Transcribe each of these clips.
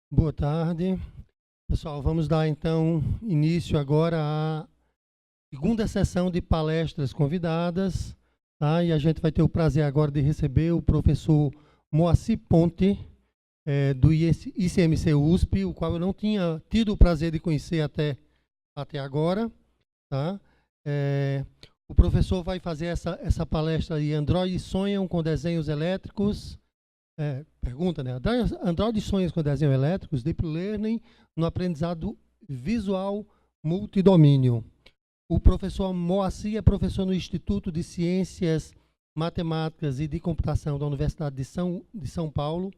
Boa tarde. Pessoal, vamos dar então início agora à segunda sessão de palestras convidadas, tá? E a gente vai ter o prazer agora de receber o professor Moacir Ponte, do ICMC USP, o qual eu não tinha tido o prazer de conhecer até agora, tá? O professor vai fazer essa palestra aí, Androides sonham com desenhos elétricos. Pergunta, né? Android sonhos com desenhos elétricos, Deep Learning no aprendizado visual multidomínio. O professor Moacir é professor no Instituto de Ciências Matemáticas e de Computação da Universidade de São Paulo,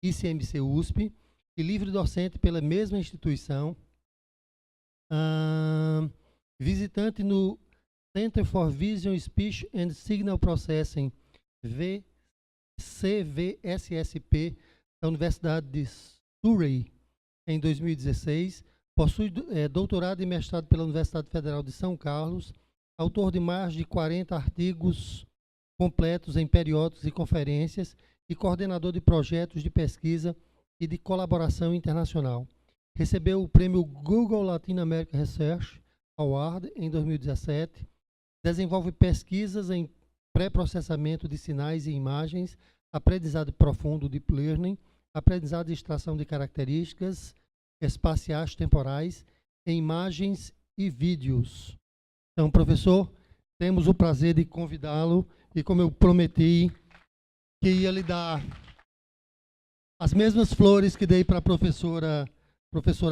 ICMC USP, e livre docente pela mesma instituição. Visitante no Center for Vision, Speech and Signal Processing, CVSSP, da Universidade de Surrey, em 2016. Possui doutorado e mestrado pela Universidade Federal de São Carlos, autor de mais de 40 artigos completos em periódicos e conferências e coordenador de projetos de pesquisa e de colaboração internacional. Recebeu o prêmio Google Latin America Research Award em 2017. Desenvolve pesquisas em pré-processamento de sinais e imagens, aprendizado profundo Deep Learning, aprendizado de extração de características espaciais temporais em imagens e vídeos. Então, professor, temos o prazer de convidá-lo e, como eu prometi, que ia lhe dar as mesmas flores que dei para a professora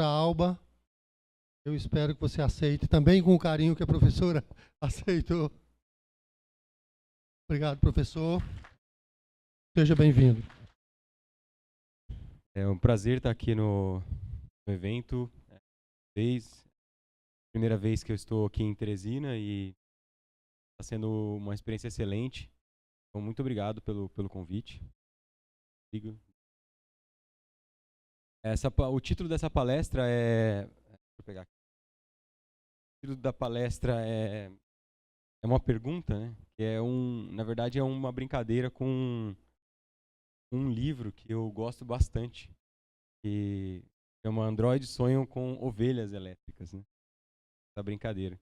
Alba. Eu espero que você aceite também com o carinho que a professora aceitou. Obrigado, professor. Seja bem-vindo. É um prazer estar aqui no evento. Primeira vez que eu estou aqui em Teresina e está sendo uma experiência excelente. Então, muito obrigado pelo convite. O título dessa palestra é... Deixa eu pegar aqui. O título da palestra é uma pergunta, né? Que na verdade, é uma brincadeira com um livro que eu gosto bastante, que chama Androides Sonham com Ovelhas Elétricas, né? Essa brincadeira.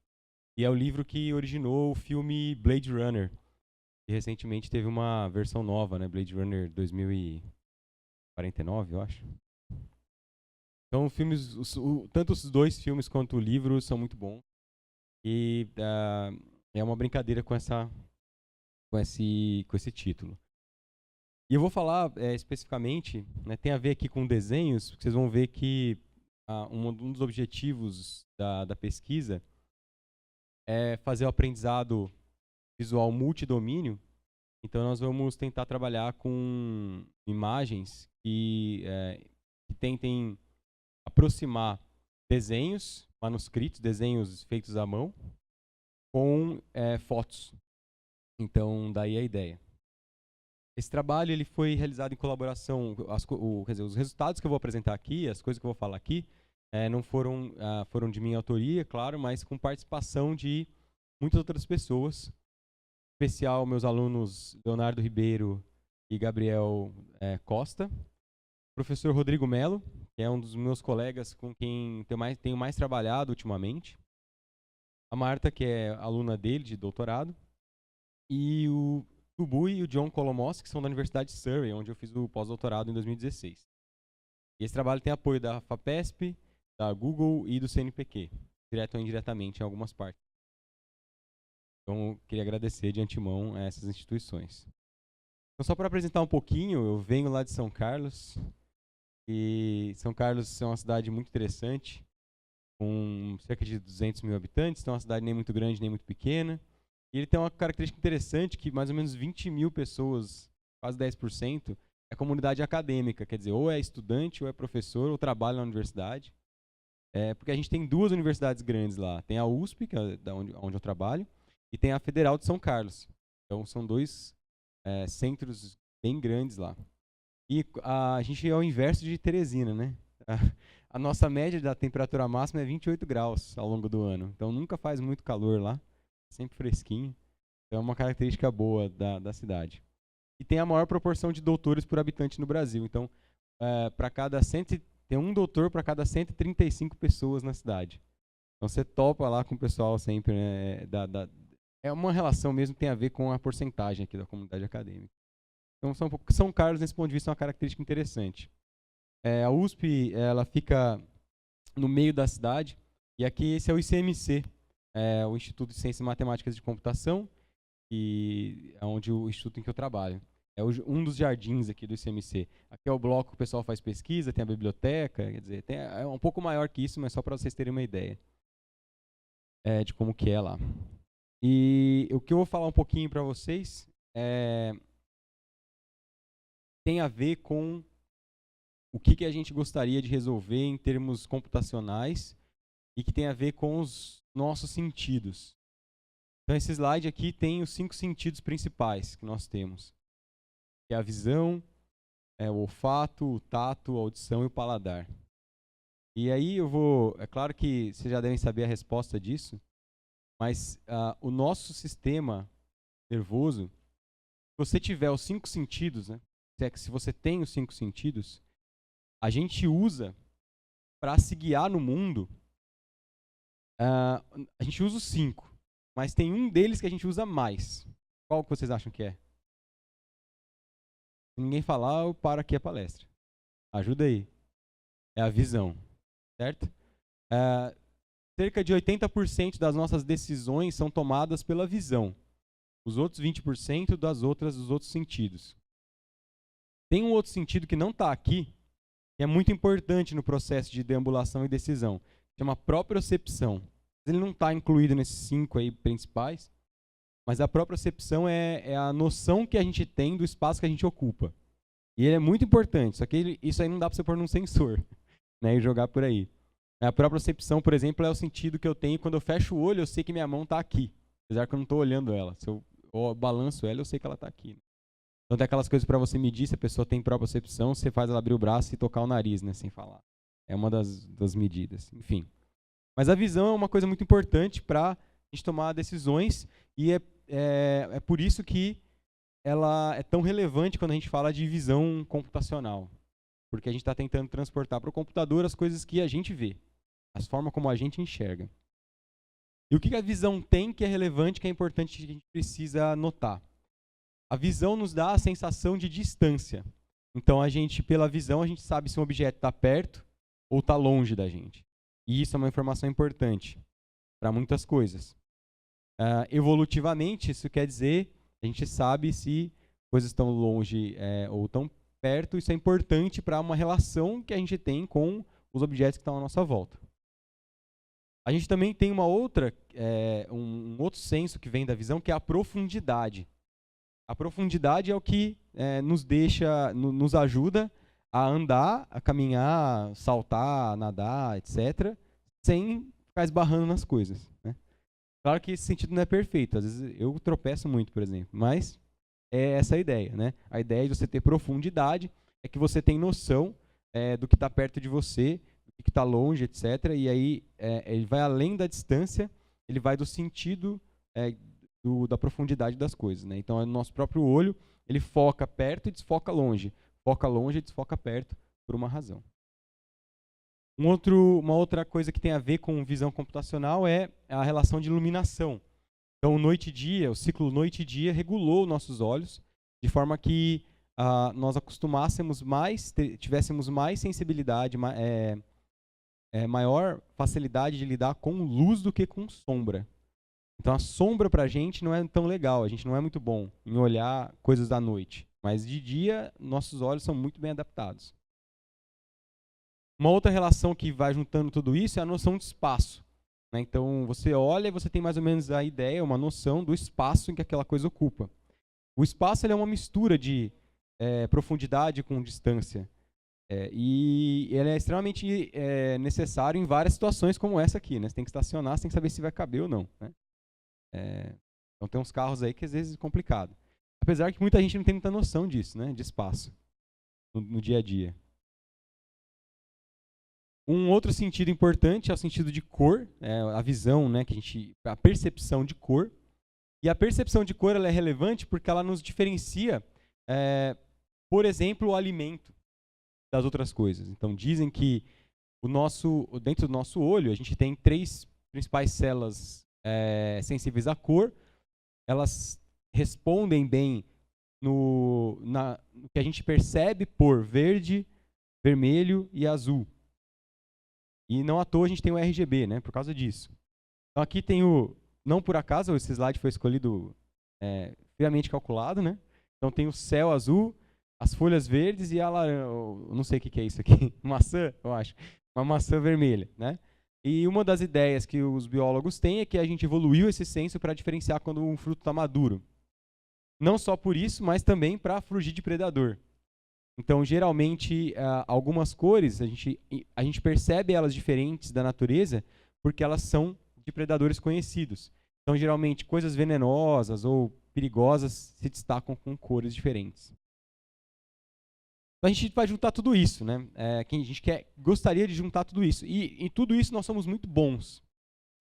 E é o livro que originou o filme Blade Runner, que recentemente teve uma versão nova, né? Blade Runner 2049, eu acho. Então, tanto os dois filmes quanto o livro são muito bons. E é uma brincadeira com esse título. E eu vou falar especificamente, né, tem a ver aqui com desenhos, porque vocês vão ver que um dos objetivos da pesquisa é fazer o aprendizado visual multidomínio. Então, nós vamos tentar trabalhar com imagens que tentem aproximar desenhos, manuscritos, desenhos feitos à mão, com fotos. Então, daí a ideia. Esse trabalho ele foi realizado em colaboração, quer dizer, os resultados que eu vou apresentar aqui, as coisas que eu vou falar aqui, não foram de minha autoria, claro, mas com participação de muitas outras pessoas, em especial meus alunos Leonardo Ribeiro e Gabriel Costa, o professor Rodrigo Melo, que é um dos meus colegas com quem tenho mais trabalhado ultimamente, a Marta, que é aluna dele de doutorado, e o Tubu e o John Colomos, que são da Universidade de Surrey, onde eu fiz o pós-doutorado em 2016. E esse trabalho tem apoio da FAPESP, da Google e do CNPq, direto ou indiretamente em algumas partes. Então, eu queria agradecer de antemão a essas instituições. Então, só para apresentar um pouquinho, eu venho lá de São Carlos, e São Carlos é uma cidade muito interessante, com cerca de 200 mil habitantes, então é uma cidade nem muito grande, nem muito pequena. E ele tem uma característica interessante, que mais ou menos 20 mil pessoas, quase 10%, é comunidade acadêmica, quer dizer, ou é estudante, ou é professor, ou trabalha na universidade. Porque a gente tem duas universidades grandes lá. Tem a USP, que é onde eu trabalho, e tem a Federal de São Carlos. Então, são dois centros bem grandes lá. E a gente é o inverso de Teresina, né? A nossa média da temperatura máxima é 28 graus ao longo do ano. Então, nunca faz muito calor lá. Sempre fresquinho. Então é uma característica boa da cidade. E tem a maior proporção de doutores por habitante no Brasil. Então, para cada tem um doutor para cada 135 pessoas na cidade. Então você topa lá com o pessoal sempre, né? É uma relação mesmo que tem a ver com a porcentagem aqui da comunidade acadêmica. Então São Carlos, nesse ponto de vista, é uma característica interessante. A USP, ela fica no meio da cidade, e aqui esse é o ICMC, o Instituto de Ciências e Matemáticas de Computação, que é o instituto em que eu trabalho. É um dos jardins aqui do ICMC. Aqui é o bloco que o pessoal faz pesquisa, tem a biblioteca, quer dizer, é um pouco maior que isso, mas só para vocês terem uma ideia de como que é lá. E o que eu vou falar um pouquinho para vocês tem a ver com o que a gente gostaria de resolver em termos computacionais e que tem a ver com os nossos sentidos. Então, esse slide aqui tem os 5 sentidos principais que nós temos. Que é a visão, o olfato, o tato, a audição e o paladar. E aí é claro que vocês já devem saber a resposta disso, mas o nosso sistema nervoso, se você tiver os 5 sentidos, né, se você tem os 5 sentidos, a gente usa para se guiar no mundo, a gente usa os 5, mas tem um deles que a gente usa mais. Qual que vocês acham que é? Se ninguém falar, eu paro aqui a palestra. Ajuda aí. É a visão, certo? Cerca de 80% das nossas decisões são tomadas pela visão. Os outros 20% dos outros sentidos. Tem um outro sentido que não está aqui, que é muito importante no processo de deambulação e decisão. Chama propriocepção. Ele não está incluído nesses 5 aí principais, mas a propriocepção é a noção que a gente tem do espaço que a gente ocupa. E ele é muito importante, só que isso aí não dá para você pôr num sensor, né, e jogar por aí. A propriocepção, por exemplo, é o sentido que eu tenho quando eu fecho o olho, eu sei que minha mão está aqui, apesar que eu não estou olhando ela. Se eu balanço ela, eu sei que ela está aqui. Então tem aquelas coisas para você medir se a pessoa tem propriocepção, você faz ela abrir o braço e tocar o nariz, né, sem falar. É uma das medidas, enfim. Mas a visão é uma coisa muito importante para a gente tomar decisões e é por isso que ela é tão relevante quando a gente fala de visão computacional. Porque a gente está tentando transportar para o computador as coisas que a gente vê, as formas como a gente enxerga. E o que a visão tem que é relevante, que é importante, que a gente precisa notar? A visão nos dá a sensação de distância. Então, pela visão, a gente sabe se um objeto está perto ou está longe da gente. E isso é uma informação importante para muitas coisas. Evolutivamente, isso quer dizer, a gente sabe se coisas estão longe ou estão perto. Isso é importante para uma relação que a gente tem com os objetos que estão à nossa volta. A gente também tem um outro senso que vem da visão, que é a profundidade. A profundidade é o que nos ajuda a andar, a caminhar, saltar, nadar, etc., sem ficar esbarrando nas coisas, né? Claro que esse sentido não é perfeito. Às vezes eu tropeço muito, por exemplo, mas é essa a ideia, né? A ideia de você ter profundidade é que você tem noção do que está perto de você, do que está longe, etc. E aí ele vai além da distância, ele vai do sentido da profundidade das coisas, né? Então, o nosso próprio olho, ele foca perto e desfoca longe. Foca longe e desfoca perto por uma razão. Uma outra coisa que tem a ver com visão computacional é a relação de iluminação. Então, noite e dia, o ciclo noite e dia regulou nossos olhos, de forma que nós acostumássemos mais, tivéssemos mais sensibilidade, maior facilidade de lidar com luz do que com sombra. Então, a sombra para a gente não é tão legal, a gente não é muito bom em olhar coisas da noite. Mas de dia, nossos olhos são muito bem adaptados. Uma outra relação que vai juntando tudo isso é a noção de espaço, né? Então, você olha e você tem mais ou menos a ideia, uma noção do espaço em que aquela coisa ocupa. O espaço ele é uma mistura de profundidade com distância. E ele é extremamente necessário em várias situações como essa aqui, né? Você tem que estacionar, você tem que saber se vai caber ou não, né? Então tem uns carros aí que às vezes é complicado. Apesar que muita gente não tem muita noção disso, né? De espaço no dia a dia. Um outro sentido importante é o sentido de cor, a visão, né? A percepção de cor. E a percepção de cor ela é relevante porque ela nos diferencia, por exemplo, o alimento. das outras coisas. Então, dizem que dentro do nosso olho, a gente tem 3 principais células sensíveis à cor. Elas respondem bem no que a gente percebe por verde, vermelho e azul. E não à toa a gente tem o RGB, né, por causa disso. Então aqui tem não por acaso, esse slide foi escolhido friamente calculado, né? Então tem o céu azul, as folhas verdes e a laranja, não sei o que é isso aqui, maçã, eu acho, uma maçã vermelha, né? E uma das ideias que os biólogos têm é que a gente evoluiu esse senso para diferenciar quando um fruto está maduro. Não só por isso, mas também para fugir de predador. Então, geralmente, algumas cores, a gente percebe elas diferentes da natureza porque elas são de predadores conhecidos. Então, geralmente, coisas venenosas ou perigosas se destacam com cores diferentes. Então, a gente vai juntar tudo isso, né? A gente gostaria de juntar tudo isso. E em tudo isso nós somos muito bons.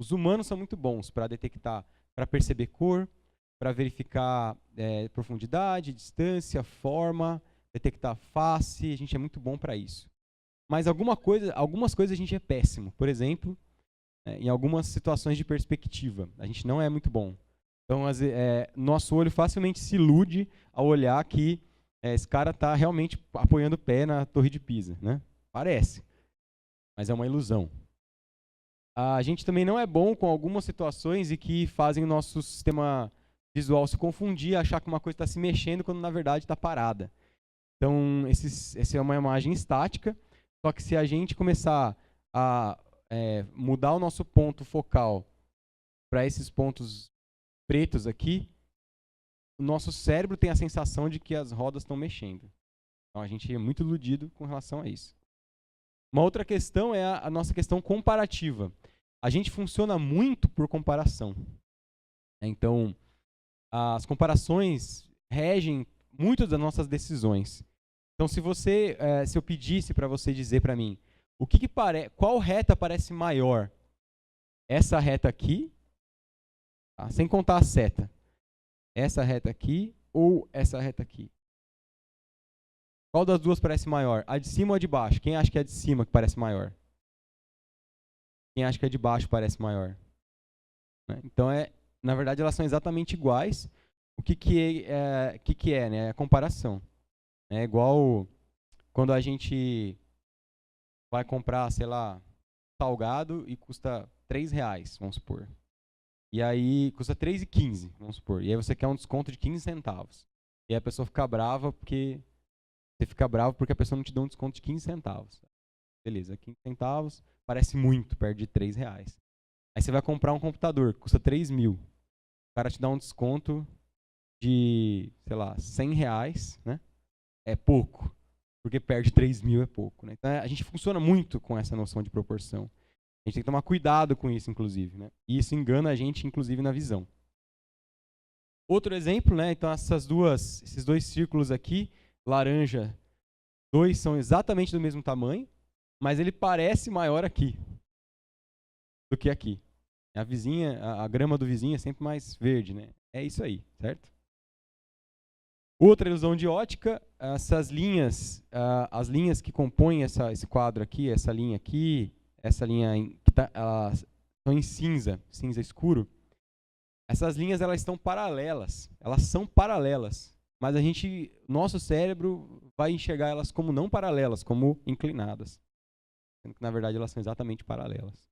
Os humanos são muito bons para detectar, para perceber cor, para verificar profundidade, distância, forma, detectar face. A gente é muito bom para isso. Mas algumas coisas a gente é péssimo. Por exemplo, em algumas situações de perspectiva, a gente não é muito bom. Então, nosso olho facilmente se ilude ao olhar que esse cara está realmente apoiando o pé na Torre de Pisa, né? Parece, mas é uma ilusão. A gente também não é bom com algumas situações e que fazem o nosso sistema visual se confundir, achar que uma coisa está se mexendo quando na verdade está parada. Então, essa é uma imagem estática, só que se a gente começar a mudar o nosso ponto focal para esses pontos pretos aqui, o nosso cérebro tem a sensação de que as rodas estão mexendo. Então, a gente é muito iludido com relação a isso. Uma outra questão é a nossa questão comparativa. A gente funciona muito por comparação. Então, as comparações regem muito das nossas decisões. Então, se eu pedisse para você dizer para mim, qual reta parece maior? Essa reta aqui, tá? Sem contar a seta. Essa reta aqui ou essa reta aqui? Qual das duas parece maior? A de cima ou a de baixo? Quem acha que é a de cima que parece maior? Quem acha que a de baixo parece maior? Então, na verdade, elas são exatamente iguais. O que é, né? É a comparação. É igual quando a gente vai comprar, sei lá, salgado e custa R$3, vamos supor. E aí custa R$3,15, vamos supor. E aí você quer um desconto de 15 centavos. E aí a pessoa fica brava porque a pessoa não te dá um desconto de 15 centavos. Beleza, 15 centavos parece muito, perto de R$3. Aí você vai comprar um computador que custa 3 mil. O cara te dá um desconto de, sei lá, R$100, né? É pouco, porque perto de 3 mil é pouco. Né? Então a gente funciona muito com essa noção de proporção. A gente tem que tomar cuidado com isso, inclusive. Né? E isso engana a gente, inclusive, na visão. Outro exemplo, né? Então esses 2 círculos aqui, laranja, 2 são exatamente do mesmo tamanho, mas ele parece maior aqui do que aqui. A grama do vizinho é sempre mais verde, né? É isso aí, certo? Outra ilusão de ótica, essas linhas, as linhas que compõem esse quadro aqui, essa linha que elas estão em cinza escuro. Essas linhas elas estão paralelas, elas são paralelas, mas nosso cérebro vai enxergar elas como não paralelas, como inclinadas, sendo que na verdade elas são exatamente paralelas.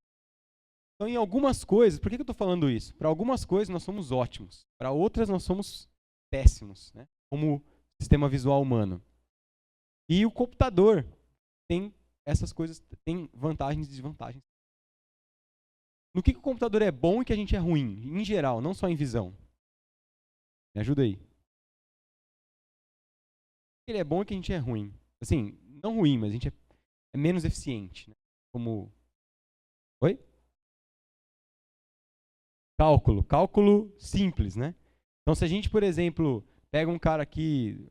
Então, em algumas coisas, por que eu estou falando isso? Para algumas coisas nós somos ótimos, para outras nós somos péssimos, né? Como sistema visual humano. E o computador tem essas coisas, tem vantagens e desvantagens. No que o computador é bom e que a gente é ruim? Em geral, não só em visão. Me ajuda aí. Ele é bom e que a gente é ruim. Assim, não ruim, mas a gente é menos eficiente. Né? Como... Oi? Cálculo simples, né? Então, se a gente, por exemplo, pega um cara aqui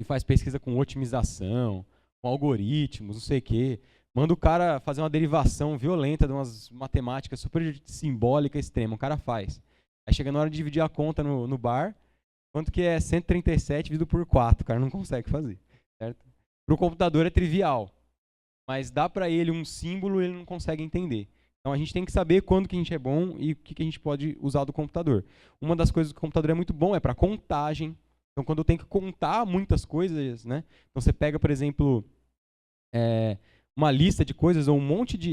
que faz pesquisa com otimização, com algoritmos, não sei o quê, manda o cara fazer uma derivação violenta de umas matemáticas super simbólica extrema, o cara faz. Aí chega na hora de dividir a conta no bar, quanto que é 137 dividido por 4, o cara não consegue fazer, certo? Para o computador é trivial, mas dá para ele um símbolo e ele não consegue entender. Então a gente tem que saber quando que a gente é bom e o que a gente pode usar do computador. Uma das coisas que o computador é muito bom é para contagem. Então quando eu tenho que contar muitas coisas, né? Então você pega, por exemplo, uma lista de coisas ou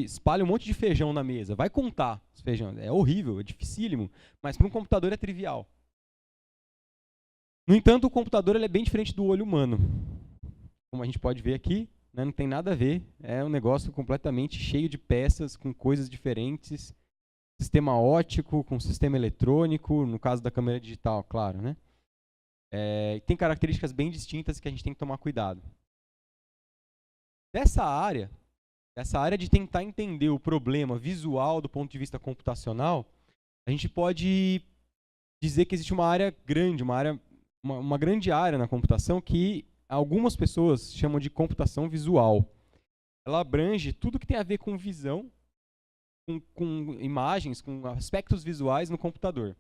espalha um monte de feijão na mesa. Vai contar os feijões. É horrível, é dificílimo, mas para um computador é trivial. No entanto, o computador ele é bem diferente do olho humano. Como a gente pode ver aqui, né, não tem nada a ver. É um negócio completamente cheio de peças, com coisas diferentes. Sistema óptico, com sistema eletrônico, no caso da câmera digital, claro, né? Tem características bem distintas que a gente tem que tomar cuidado. Dessa área de tentar entender o problema visual do ponto de vista computacional, a gente pode dizer que existe uma área grande, uma grande área na computação que algumas pessoas chamam de computação visual. Ela abrange tudo que tem a ver com visão, com imagens, com aspectos visuais no computador.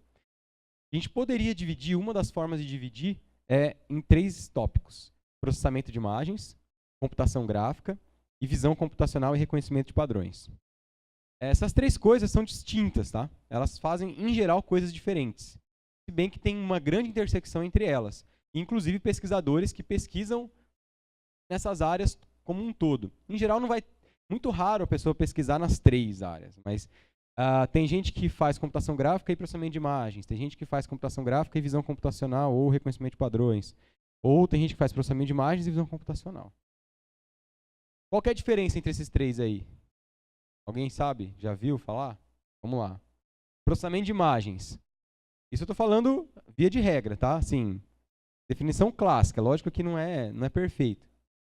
A gente poderia dividir, uma das formas de dividir em 3 tópicos: processamento de imagens, computação gráfica e visão computacional e reconhecimento de padrões. Essas 3 coisas são distintas, tá? Elas fazem, em geral, coisas diferentes. Se bem que tem uma grande intersecção entre elas. Inclusive pesquisadores que pesquisam nessas áreas como um todo. Em geral, muito raro a pessoa pesquisar nas 3 áreas, mas tem gente que faz computação gráfica e processamento de imagens, tem gente que faz computação gráfica e visão computacional ou reconhecimento de padrões, ou tem gente que faz processamento de imagens e visão computacional. Qual que é a diferença entre esses 3 aí? Alguém sabe? Já viu falar? Vamos lá. Processamento de imagens. Isso eu estou falando via de regra, tá? Assim, definição clássica. Lógico que não é perfeito.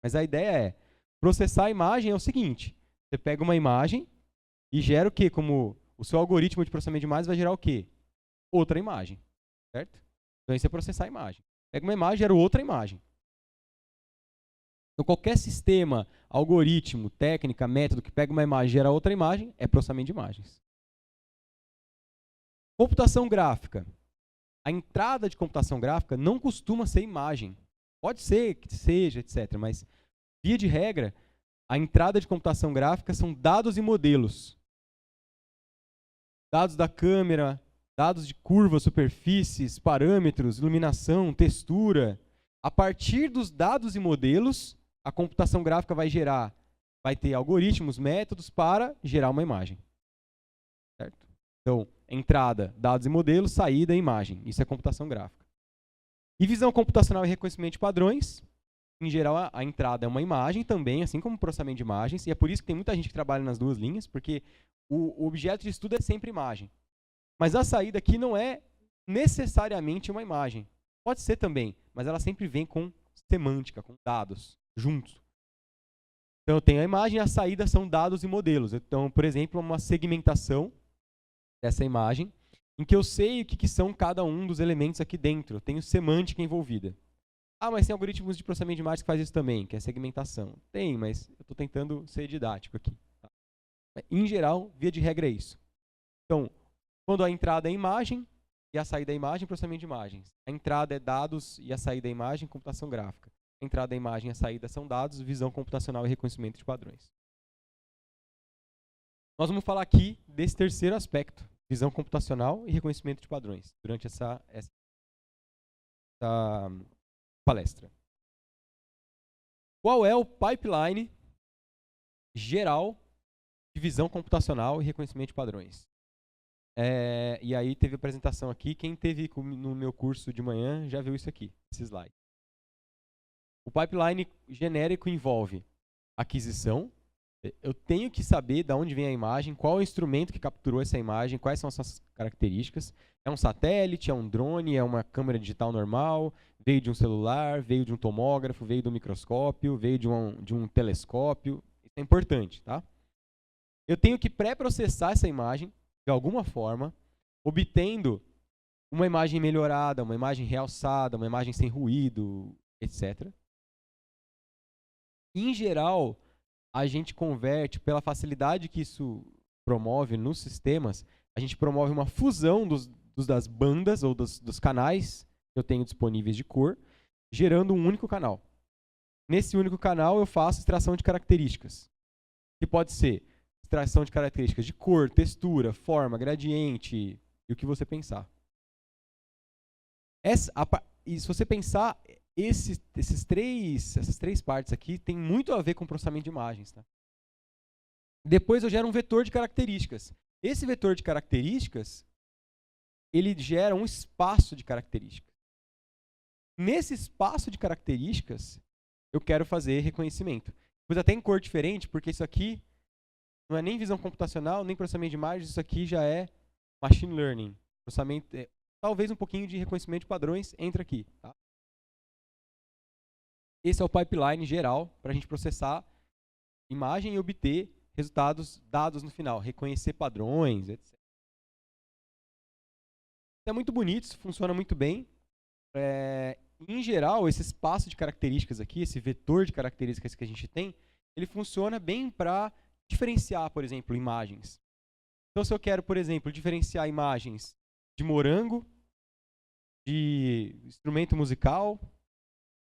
Mas a ideia é, processar a imagem é o seguinte: você pega uma imagem e gera o quê? Como o seu algoritmo de processamento de imagens vai gerar o quê? Outra imagem, certo? Então isso é processar a imagem. Pega uma imagem e gera outra imagem. Então qualquer sistema, algoritmo, técnica, método que pega uma imagem e gera outra imagem é processamento de imagens. Computação gráfica. A entrada de computação gráfica não costuma ser imagem. Pode ser que seja, etc. Mas, via de regra, a entrada de computação gráfica são dados e modelos. Dados da câmera, dados de curvas, superfícies, parâmetros, iluminação, textura. A partir dos dados e modelos, a computação gráfica vai ter algoritmos, métodos para gerar uma imagem. Certo? Então, entrada, dados e modelos, saída, imagem. Isso é computação gráfica. E visão computacional e reconhecimento de padrões. Em geral, a entrada é uma imagem também, assim como o processamento de imagens. E é por isso que tem muita gente que trabalha nas 2 linhas, porque o objeto de estudo é sempre imagem. Mas a saída aqui não é necessariamente uma imagem. Pode ser também, mas ela sempre vem com semântica, com dados, juntos. Então, eu tenho a imagem e a saída são dados e modelos. Então, por exemplo, uma segmentação dessa imagem, em que eu sei o que são cada um dos elementos aqui dentro. Eu tenho semântica envolvida. Ah, mas tem algoritmos de processamento de imagens que faz isso também, que é segmentação. Tem, mas eu estou tentando ser didático aqui. Tá? Em geral, via de regra é isso. Então, quando a entrada é imagem e a saída é imagem, processamento de imagens. A entrada é dados e a saída é imagem, computação gráfica. A entrada é imagem e a saída são dados, visão computacional e reconhecimento de padrões. Nós vamos falar aqui desse terceiro aspecto, visão computacional e reconhecimento de padrões, durante essa palestra. Qual é o pipeline geral de visão computacional e reconhecimento de padrões? E aí teve apresentação aqui. Quem teve no meu curso de manhã já viu isso aqui, esse slide. O pipeline genérico envolve aquisição. Eu tenho que saber de onde vem a imagem, qual é o instrumento que capturou essa imagem, quais são as suas características. É um satélite, é um drone, é uma câmera digital normal, veio de um celular, veio de um tomógrafo, veio do microscópio, veio de um telescópio. Isso é importante, tá? Eu tenho que pré-processar essa imagem de alguma forma, obtendo uma imagem melhorada, uma imagem realçada, uma imagem sem ruído, etc. Em geral, a gente converte, pela facilidade que isso promove nos sistemas, a gente promove uma fusão das bandas ou dos canais que eu tenho disponíveis de cor, gerando um único canal. Nesse único canal eu faço extração de características, que pode ser extração de características de cor, textura, forma, gradiente e o que você pensar. E se você pensar, essas três partes aqui tem muito a ver com processamento de imagens. Tá? Depois eu gero um vetor de características. Esse vetor de características, ele gera um espaço de características. Nesse espaço de características, eu quero fazer reconhecimento. Depois até em cor diferente, porque isso aqui não é nem visão computacional, nem processamento de imagens, isso aqui já é machine learning. Processamento, talvez um pouquinho de reconhecimento de padrões entra aqui. Tá? Esse é o pipeline geral para a gente processar imagem e obter resultados, dados no final, reconhecer padrões, etc. Isso é muito bonito, isso funciona muito bem. Em geral, esse espaço de características aqui, esse vetor de características que a gente tem, ele funciona bem para diferenciar, por exemplo, imagens. Então, se eu quero, por exemplo, diferenciar imagens de morango, de instrumento musical,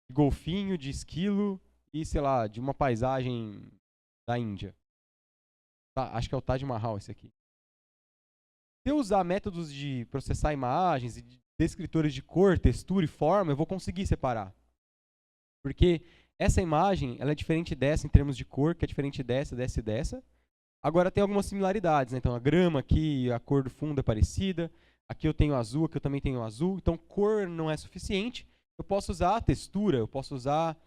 de golfinho, de esquilo e, sei lá, de uma paisagem da Índia. Tá, acho que é o Taj Mahal esse aqui. Se eu usar métodos de processar imagens e de descritores de cor, textura e forma, eu vou conseguir separar. Porque essa imagem ela é diferente dessa em termos de cor, que é diferente dessa, dessa e dessa. Agora tem algumas similaridades, né? Então a grama aqui, a cor do fundo é parecida. Aqui eu tenho azul, aqui eu também tenho azul. Então cor não é suficiente. Eu posso usar a textura, eu posso usar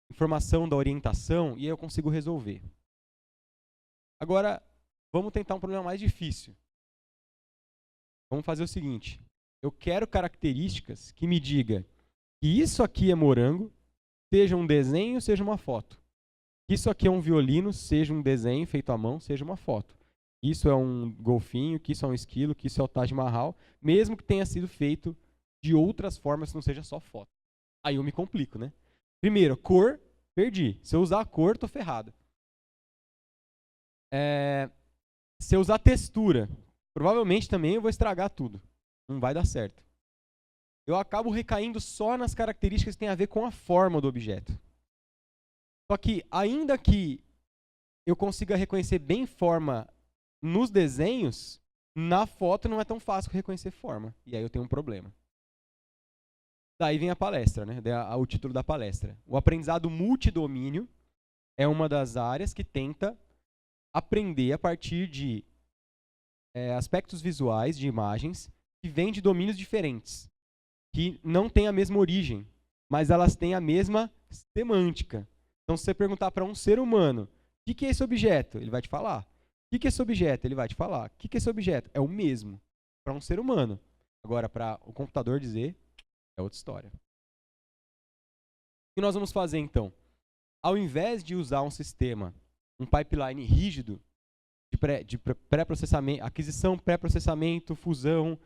informação da orientação e aí eu consigo resolver. Agora, vamos tentar um problema mais difícil. Vamos fazer o seguinte. Eu quero características que me digam que isso aqui é morango, seja um desenho, seja uma foto. Isso aqui é um violino, seja um desenho feito à mão, seja uma foto. Isso é um golfinho, que isso é um esquilo, que isso é o Taj Mahal, mesmo que tenha sido feito de outras formas, que não seja só foto. Aí eu me complico, né? Primeiro, cor, perdi. Se eu usar a cor, estou ferrado. Se eu usar textura, provavelmente também eu vou estragar tudo. Não vai dar certo. Eu acabo recaindo só nas características que têm a ver com a forma do objeto. Só que, ainda que eu consiga reconhecer bem forma nos desenhos, na foto não é tão fácil reconhecer forma. E aí eu tenho um problema. Daí vem a palestra, né? O título da palestra. O aprendizado multidomínio é uma das áreas que tenta aprender a partir de aspectos visuais de imagens que vêm de domínios diferentes, que não têm a mesma origem, mas elas têm a mesma semântica. Então, se você perguntar para um ser humano, o que é esse objeto? Ele vai te falar. O que é esse objeto? Ele vai te falar. O que é esse objeto? É o mesmo para um ser humano. Agora, para o computador dizer, é outra história. O que nós vamos fazer, então? Ao invés de usar um sistema, um pipeline rígido, de pré-processamento, aquisição, pré-processamento, fusão,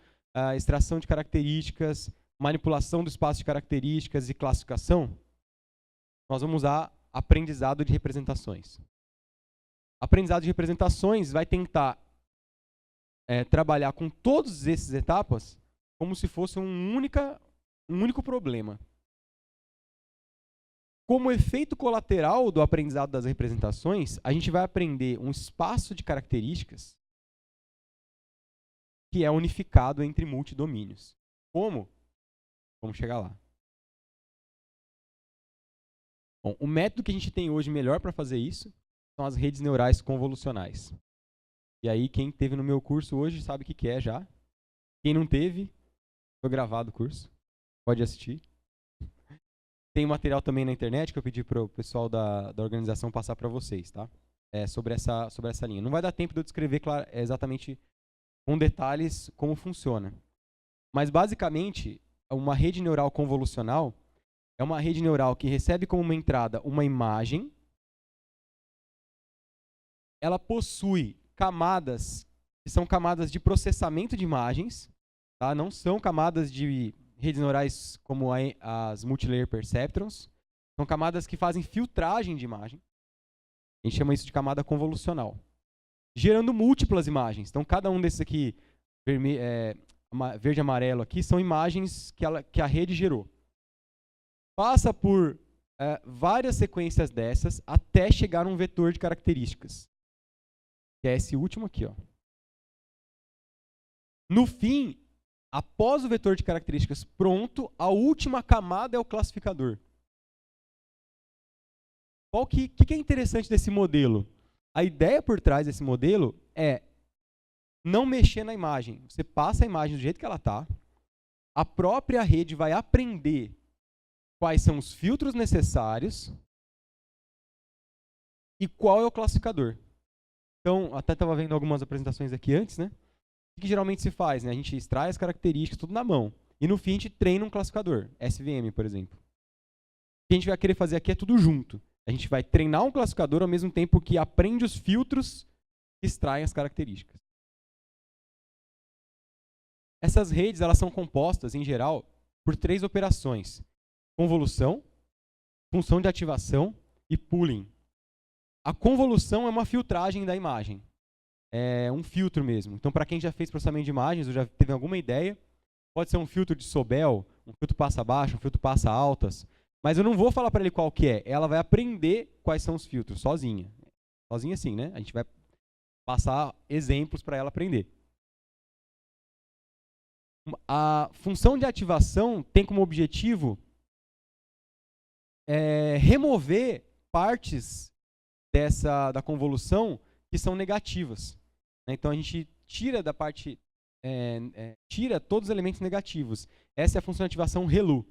extração de características, manipulação do espaço de características e classificação, nós vamos usar aprendizado de representações. Aprendizado de representações vai tentar trabalhar com todas essas etapas como se fosse um único problema. Como efeito colateral do aprendizado das representações, a gente vai aprender um espaço de características que é unificado entre multidomínios. Como? Vamos chegar lá. Bom, o método que a gente tem hoje melhor para fazer isso são as redes neurais convolucionais. E aí, quem teve no meu curso hoje sabe o que é já. Quem não teve, foi gravado o curso. Pode assistir. Tem material também na internet que eu pedi para o pessoal da organização passar para vocês, tá? Sobre essa linha. Não vai dar tempo de eu descrever exatamente com detalhes como funciona. Mas, basicamente, uma rede neural convolucional é uma rede neural que recebe como uma entrada uma imagem. Ela possui camadas que são camadas de processamento de imagens, tá? Não são camadas de redes neurais como as multilayer perceptrons. São camadas que fazem filtragem de imagem. A gente chama isso de camada convolucional. Gerando múltiplas imagens. Então, cada um desses aqui, verde e amarelo aqui, são imagens que a rede gerou. Passa por várias sequências dessas até chegar num vetor de características, que é esse último aqui, ó. No fim, após o vetor de características pronto, a última camada é o classificador. O que é interessante desse modelo? A ideia por trás desse modelo é não mexer na imagem. Você passa a imagem do jeito que ela está, a própria rede vai aprender quais são os filtros necessários e qual é o classificador. Então, até estava vendo algumas apresentações aqui antes, né? O que geralmente se faz? Né? A gente extrai as características, tudo na mão. E no fim a gente treina um classificador, SVM, por exemplo. O que a gente vai querer fazer aqui é tudo junto. A gente vai treinar um classificador ao mesmo tempo que aprende os filtros que extraem as características. Essas redes elas são compostas, em geral, por 3 operações: convolução, função de ativação e pooling. A convolução é uma filtragem da imagem. É um filtro mesmo. Então, para quem já fez processamento de imagens ou já teve alguma ideia, pode ser um filtro de Sobel, um filtro passa baixo, um filtro passa altas. Mas eu não vou falar para ele qual que é. Ela vai aprender quais são os filtros, sozinha. Sozinha sim, né? A gente vai passar exemplos para ela aprender. A função de ativação tem como objetivo remover partes da convolução que são negativas. Então a gente tira da parte, tira todos os elementos negativos. Essa é a função de ativação ReLU.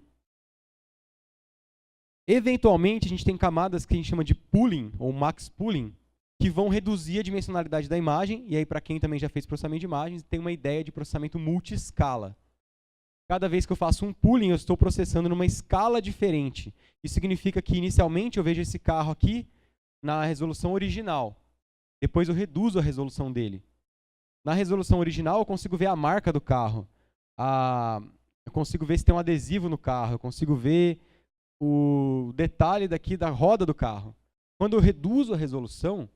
Eventualmente a gente tem camadas que a gente chama de pooling ou max pooling, que vão reduzir a dimensionalidade da imagem. E aí, para quem também já fez processamento de imagens, tem uma ideia de processamento multi-escala. Cada vez que eu faço um pooling, eu estou processando numa escala diferente. Isso significa que, inicialmente, eu vejo esse carro aqui na resolução original. Depois eu reduzo a resolução dele. Na resolução original, eu consigo ver a marca do carro. Eu consigo ver se tem um adesivo no carro. Eu consigo ver o detalhe daqui da roda do carro. Quando eu reduzo a resolução,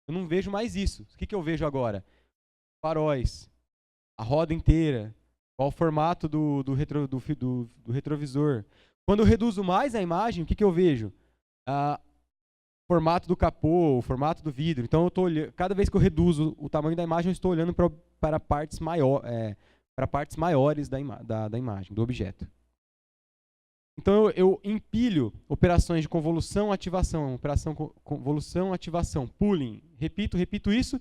eu não vejo mais isso. O que eu vejo agora? Faróis, a roda inteira, qual o formato do retrovisor. Quando eu reduzo mais a imagem, o que eu vejo? O formato do capô, o formato do vidro. Então, cada vez que eu reduzo o tamanho da imagem, eu estou olhando para partes maiores da imagem, do objeto. Então, eu empilho operações de convolução, ativação, operação convolução, ativação, pooling. Repito isso.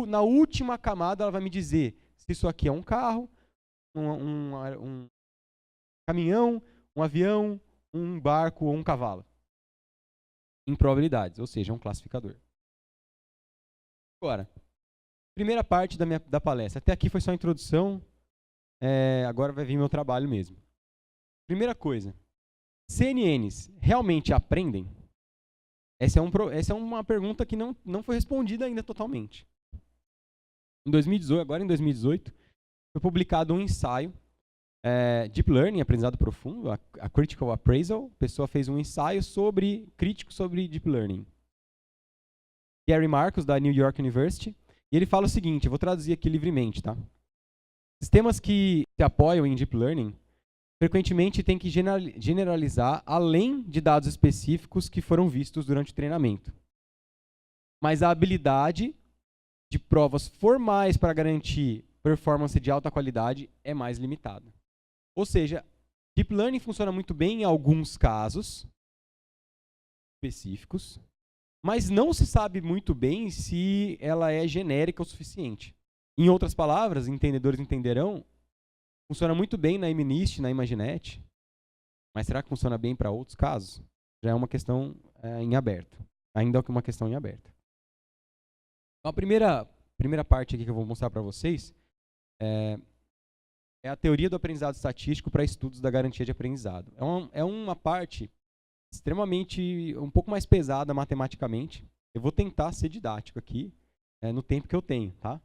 Na última camada, ela vai me dizer se isso aqui é um carro, um caminhão, um avião, um barco ou um cavalo. Em probabilidades, ou seja, um classificador. Agora, primeira parte da palestra. Até aqui foi só a introdução. Agora vai vir meu trabalho mesmo. Primeira coisa. CNNs realmente aprendem? Essa é uma pergunta que não foi respondida ainda totalmente. Agora em 2018, foi publicado um ensaio, Deep Learning, aprendizado profundo, a Critical Appraisal. A pessoa fez um ensaio crítico sobre Deep Learning. Gary Marcus, da New York University, e ele fala o seguinte, eu vou traduzir aqui livremente, tá? Sistemas que se apoiam em Deep Learning frequentemente tem que generalizar além de dados específicos que foram vistos durante o treinamento. Mas a habilidade de provas formais para garantir performance de alta qualidade é mais limitada. Ou seja, Deep Learning funciona muito bem em alguns casos específicos, mas não se sabe muito bem se ela é genérica o suficiente. Em outras palavras, entendedores entenderão, funciona muito bem na MNIST, na Imaginet, mas será que funciona bem para outros casos? Já é uma questão em aberto. Ainda é uma questão em aberto. Então, a primeira parte aqui que eu vou mostrar para vocês é a teoria do aprendizado estatístico para estudos da garantia de aprendizado. É uma parte extremamente, um pouco mais pesada matematicamente. Eu vou tentar ser didático aqui no tempo que eu tenho, tá?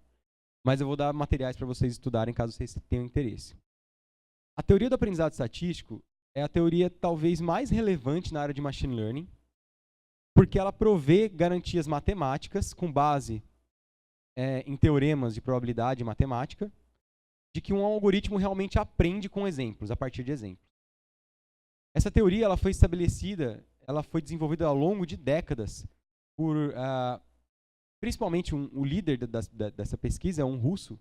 Mas eu vou dar materiais para vocês estudarem caso vocês tenham interesse. A teoria do aprendizado estatístico é a teoria talvez mais relevante na área de Machine Learning, porque ela provê garantias matemáticas com base em teoremas de probabilidade matemática, de que um algoritmo realmente aprende com exemplos, a partir de exemplos. Essa teoria ela foi estabelecida, ela foi desenvolvida ao longo de décadas por, principalmente, o líder dessa pesquisa é um russo,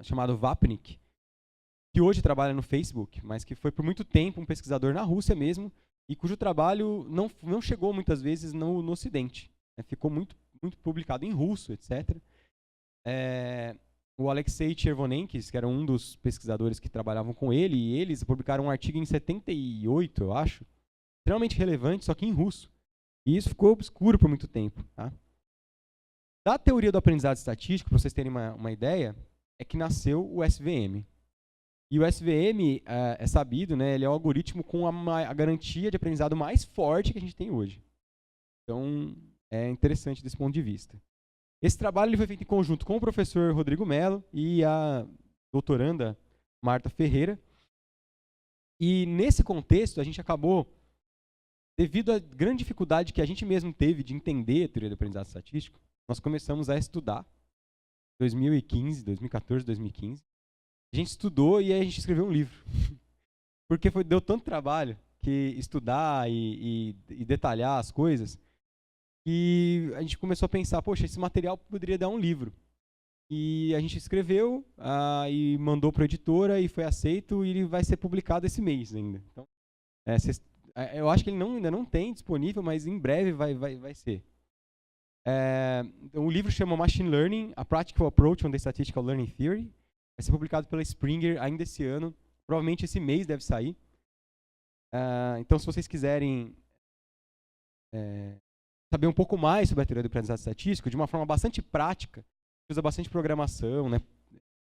chamado Vapnik, que hoje trabalha no Facebook, mas que foi por muito tempo um pesquisador na Rússia mesmo, e cujo trabalho não chegou muitas vezes no Ocidente. Ficou muito publicado em russo, etc. O Alexei Chervonenkis, que era um dos pesquisadores que trabalhavam com ele, e eles publicaram um artigo em 78, eu acho, extremamente relevante, só que em russo. E isso ficou obscuro por muito tempo. Tá? Da teoria do aprendizado estatístico, para vocês terem uma ideia, é que nasceu o SVM. E o SVM é sabido, né, ele é o algoritmo com a garantia de aprendizado mais forte que a gente tem hoje. Então, é interessante desse ponto de vista. Esse trabalho ele foi feito em conjunto com o professor Rodrigo Mello e a doutoranda Marta Ferreira. E nesse contexto, a gente acabou, devido à grande dificuldade que a gente mesmo teve de entender a teoria do aprendizado estatístico, nós começamos a estudar, 2014, 2015. A gente estudou e aí a gente escreveu um livro. Porque deu tanto trabalho que estudar e detalhar as coisas, e a gente começou a pensar, poxa, esse material poderia dar um livro. E a gente escreveu e mandou para a editora e foi aceito e ele vai ser publicado esse mês ainda. Então, eu acho que ele ainda não tem disponível, mas em breve vai ser. Então, o livro chama Machine Learning, A Practical Approach on the Statistical Learning Theory. Vai ser publicado pela Springer ainda esse ano. Provavelmente esse mês deve sair. Então, se vocês quiserem saber um pouco mais sobre a teoria do aprendizado estatístico, de uma forma bastante prática, usa bastante programação, né?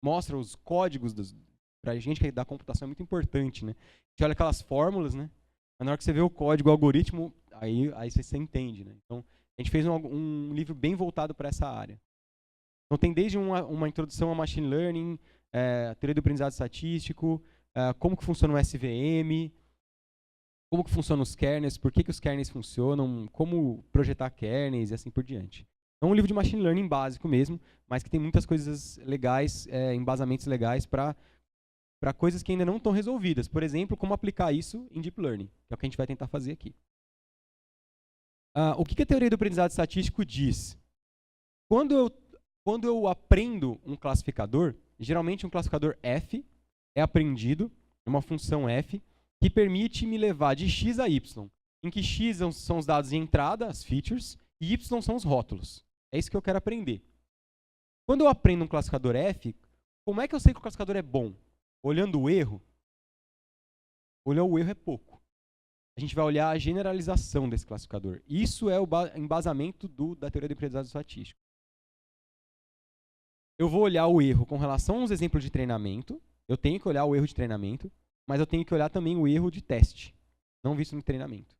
Mostra os códigos para a gente que da computação é muito importante, né? A gente olha aquelas fórmulas, né? Mas na hora que você vê o código, o algoritmo, aí você entende, né? Então, a gente fez um livro bem voltado para essa área. Então, tem desde uma introdução ao machine learning, a teoria do aprendizado estatístico, como que funciona o SVM, como que funcionam os kernels, por que os kernels funcionam, como projetar kernels e assim por diante. É um livro de machine learning básico mesmo, mas que tem muitas coisas legais, embasamentos legais para coisas que ainda não estão resolvidas. Por exemplo, como aplicar isso em deep learning, que é o que a gente vai tentar fazer aqui. O que a teoria do aprendizado estatístico diz? Quando eu aprendo um classificador, geralmente um classificador f é aprendido, é uma função f, que permite me levar de x a y, em que x são os dados de entrada, as features, e y são os rótulos. É isso que eu quero aprender. Quando eu aprendo um classificador f, como é que eu sei que o classificador é bom? Olhando o erro? Olhar o erro é pouco. A gente vai olhar a generalização desse classificador. Isso é o embasamento da teoria do aprendizado estatístico. Eu vou olhar o erro com relação aos exemplos de treinamento. Eu tenho que olhar o erro de treinamento, mas eu tenho que olhar também o erro de teste, não visto no treinamento.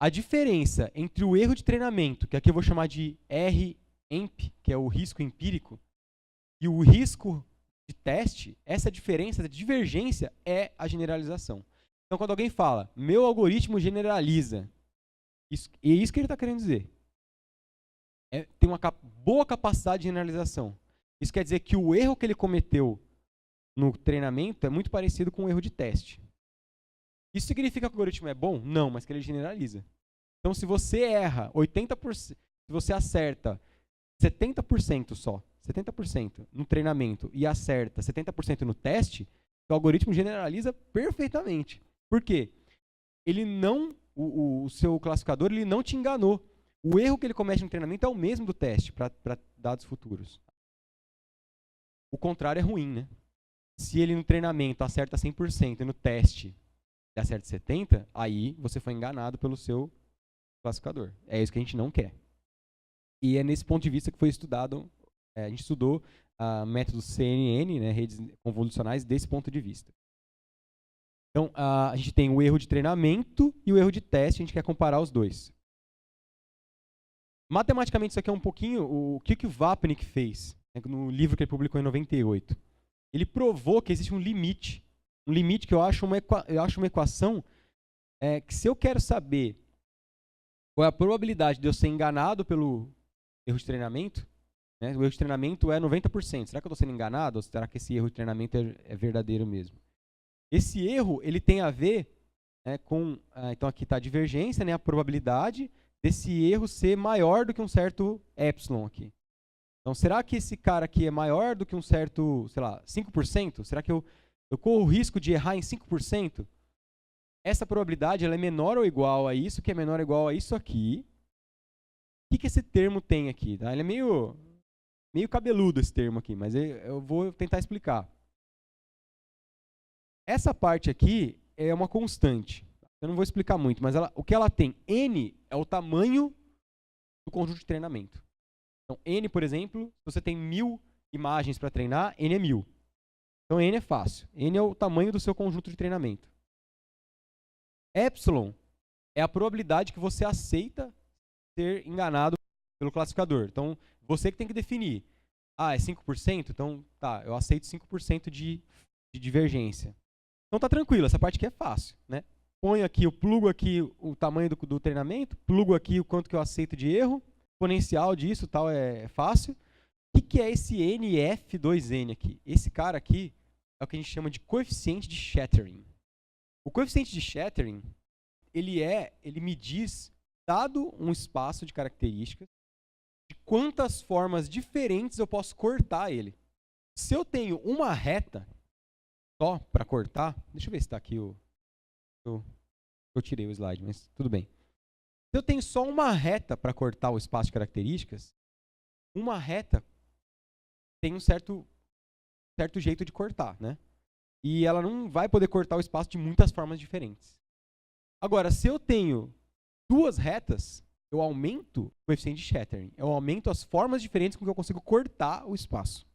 A diferença entre o erro de treinamento, que aqui eu vou chamar de REMP, que é o risco empírico, e o risco de teste, essa diferença, essa divergência é a generalização. Então, quando alguém fala, meu algoritmo generaliza, é isso que ele está querendo dizer. Tem uma boa capacidade de generalização. Isso quer dizer que o erro que ele cometeu no treinamento é muito parecido com o erro de teste. Isso significa que o algoritmo é bom? Não, mas que ele generaliza. Então, se você erra 80%, se você acerta 70% só, 70% no treinamento e acerta 70% no teste, o algoritmo generaliza perfeitamente. Por quê? Ele não, o seu classificador ele não te enganou. O erro que ele comete no treinamento é o mesmo do teste para dados futuros. O contrário é ruim, né? Se ele no treinamento acerta 100% e no teste ele acerta 70%, aí você foi enganado pelo seu classificador. É isso que a gente não quer. E é nesse ponto de vista que foi estudado, a gente estudou métodos CNN, né, redes convolucionais, desse ponto de vista. Então, a gente tem o erro de treinamento e o erro de teste, a gente quer comparar os dois. Matematicamente, isso aqui é um pouquinho o que o Vapnik fez, né, no livro que ele publicou em 98. Ele provou que existe um limite que eu acho uma equação que, se eu quero saber qual é a probabilidade de eu ser enganado pelo erro de treinamento, né, o erro de treinamento é 90%. Será que eu estou sendo enganado ou será que esse erro de treinamento é verdadeiro mesmo? Esse erro ele tem a ver né, então aqui está a divergência, né, a probabilidade desse erro ser maior do que um certo epsilon aqui. Então, será que esse cara aqui é maior do que um certo, sei lá, 5%? Será que eu corro o risco de errar em 5%? Essa probabilidade ela é menor ou igual a isso, que é menor ou igual a isso aqui. O que esse termo tem aqui? Tá? Ele é meio cabeludo esse termo aqui, mas eu vou tentar explicar. Essa parte aqui é uma constante. Eu não vou explicar muito, mas o que ela tem? N é o tamanho do conjunto de treinamento. Então, N, por exemplo, se você tem 1000 imagens para treinar, N é 1000. Então, N é fácil. N é o tamanho do seu conjunto de treinamento. Epsilon é a probabilidade que você aceita ser enganado pelo classificador. Então, você que tem que definir. Ah, é 5%? Então, tá, eu aceito 5% de divergência. Então, tá tranquilo, essa parte aqui é fácil, né? Ponho aqui, eu plugo aqui o tamanho do treinamento, plugo aqui o quanto que eu aceito de erro, exponencial disso, tal, é fácil. O que é esse NF2N aqui? Esse cara aqui é o que a gente chama de coeficiente de shattering. O coeficiente de shattering, ele me diz, dado um espaço de características, de quantas formas diferentes eu posso cortar ele. Se eu tenho uma reta só para cortar, deixa eu ver se está aqui eu tirei o slide, mas tudo bem. Se eu tenho só uma reta para cortar o espaço de características, uma reta tem um certo jeito de cortar, né? E ela não vai poder cortar o espaço de muitas formas diferentes. Agora, se eu tenho duas retas, eu aumento o coeficiente de shattering. Eu aumento as formas diferentes com que eu consigo cortar o espaço.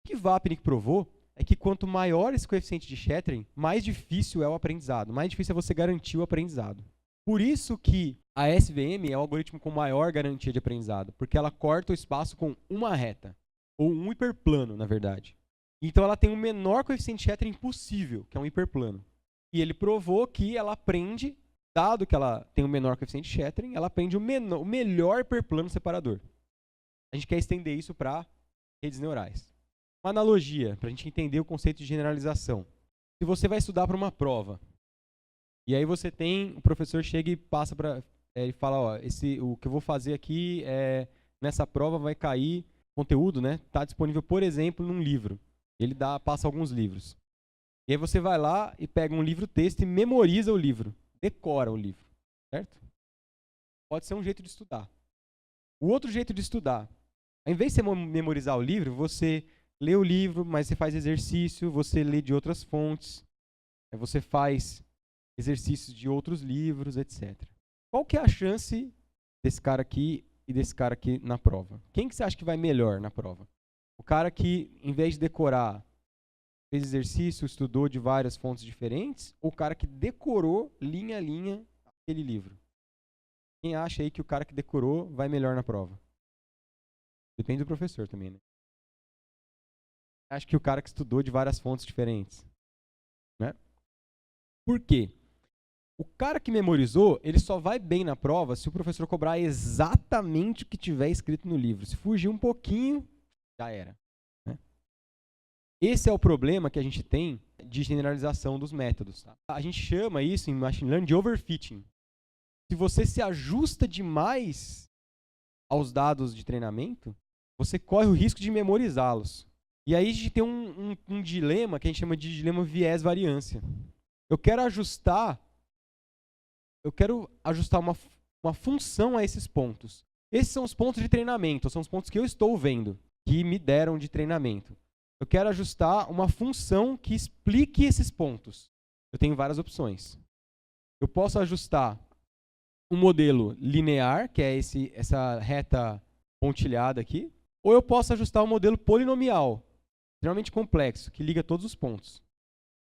O que Vapnik provou é que quanto maior esse coeficiente de shattering, mais difícil é o aprendizado, mais difícil é você garantir o aprendizado. Por isso que a SVM é o algoritmo com maior garantia de aprendizado, porque ela corta o espaço com uma reta, ou um hiperplano, na verdade. Então ela tem o menor coeficiente de shattering possível, que é um hiperplano. E ele provou que ela aprende, dado que ela tem o menor coeficiente de shattering, ela aprende o melhor hiperplano separador. A gente quer estender isso para redes neurais. Uma analogia, para a gente entender o conceito de generalização. Se você vai estudar para uma prova, e aí você tem, o professor chega e passa para, ele fala, ó, o que eu vou fazer aqui, nessa prova vai cair conteúdo, né? Está disponível, por exemplo, num livro. Ele passa alguns livros. E aí você vai lá e pega um livro-texto e memoriza o livro. Decora o livro, certo? Pode ser um jeito de estudar. O outro jeito de estudar, ao invés de você memorizar o livro, você lê o livro, mas você faz exercício, você lê de outras fontes, você faz exercícios de outros livros, etc. Qual que é a chance desse cara aqui e desse cara aqui na prova? Quem que você acha que vai melhor na prova? O cara que, em vez de decorar, fez exercício, estudou de várias fontes diferentes, ou o cara que decorou linha a linha aquele livro? Quem acha aí que o cara que decorou vai melhor na prova? Depende do professor também, né? Acho que o cara que estudou de várias fontes diferentes, né? Por quê? O cara que memorizou, ele só vai bem na prova se o professor cobrar exatamente o que tiver escrito no livro. Se fugir um pouquinho, já era, né? Esse é o problema que a gente tem de generalização dos métodos. Tá? A gente chama isso em Machine Learning de overfitting. Se você se ajusta demais aos dados de treinamento, você corre o risco de memorizá-los. E aí a gente tem um dilema que a gente chama de dilema viés-variância. Eu quero ajustar uma função a esses pontos. Esses são os pontos de treinamento, são os pontos que eu estou vendo, que me deram de treinamento. Eu quero ajustar uma função que explique esses pontos. Eu tenho várias opções. Eu posso ajustar um modelo linear, que é essa reta pontilhada aqui, ou eu posso ajustar um modelo polinomial, extremamente complexo, que liga todos os pontos.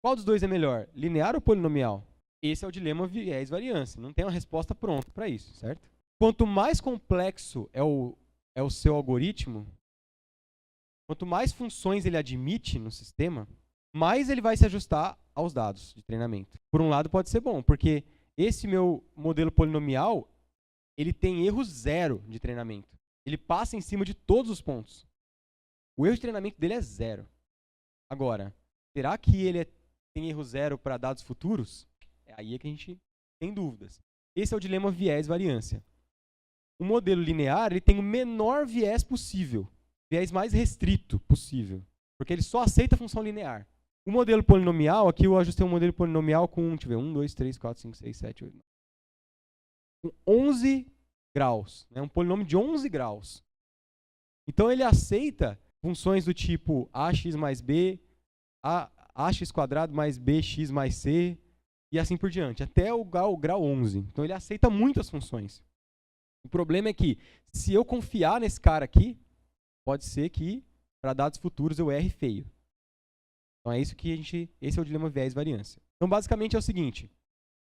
Qual dos dois é melhor, linear ou polinomial? Esse é o dilema viés-variância. Não tem uma resposta pronta para isso, certo? Quanto mais complexo é o seu algoritmo, quanto mais funções ele admite no sistema, mais ele vai se ajustar aos dados de treinamento. Por um lado pode ser bom, porque esse meu modelo polinomial, ele tem erro zero de treinamento. Ele passa em cima de todos os pontos. O erro de treinamento dele é zero. Agora, será que ele tem erro zero para dados futuros? Aí é que a gente tem dúvidas. Esse é o dilema viés-variância. O modelo linear ele tem o menor viés possível, viés mais restrito possível, porque ele só aceita a função linear. O modelo polinomial, aqui eu ajustei um modelo polinomial com, deixa eu ver, 1, 2, 3, 4, 5, 6, 7, 8, 9. Com 11 graus, né? Um polinômio de 11 graus. Então ele aceita funções do tipo ax mais b, ax quadrado mais bx mais c, e assim por diante, até o grau 11. Então ele aceita muitas funções. O problema é que, se eu confiar nesse cara aqui, pode ser que, para dados futuros, eu erre feio. Então é isso que esse é o dilema viés-variância. Então basicamente é o seguinte,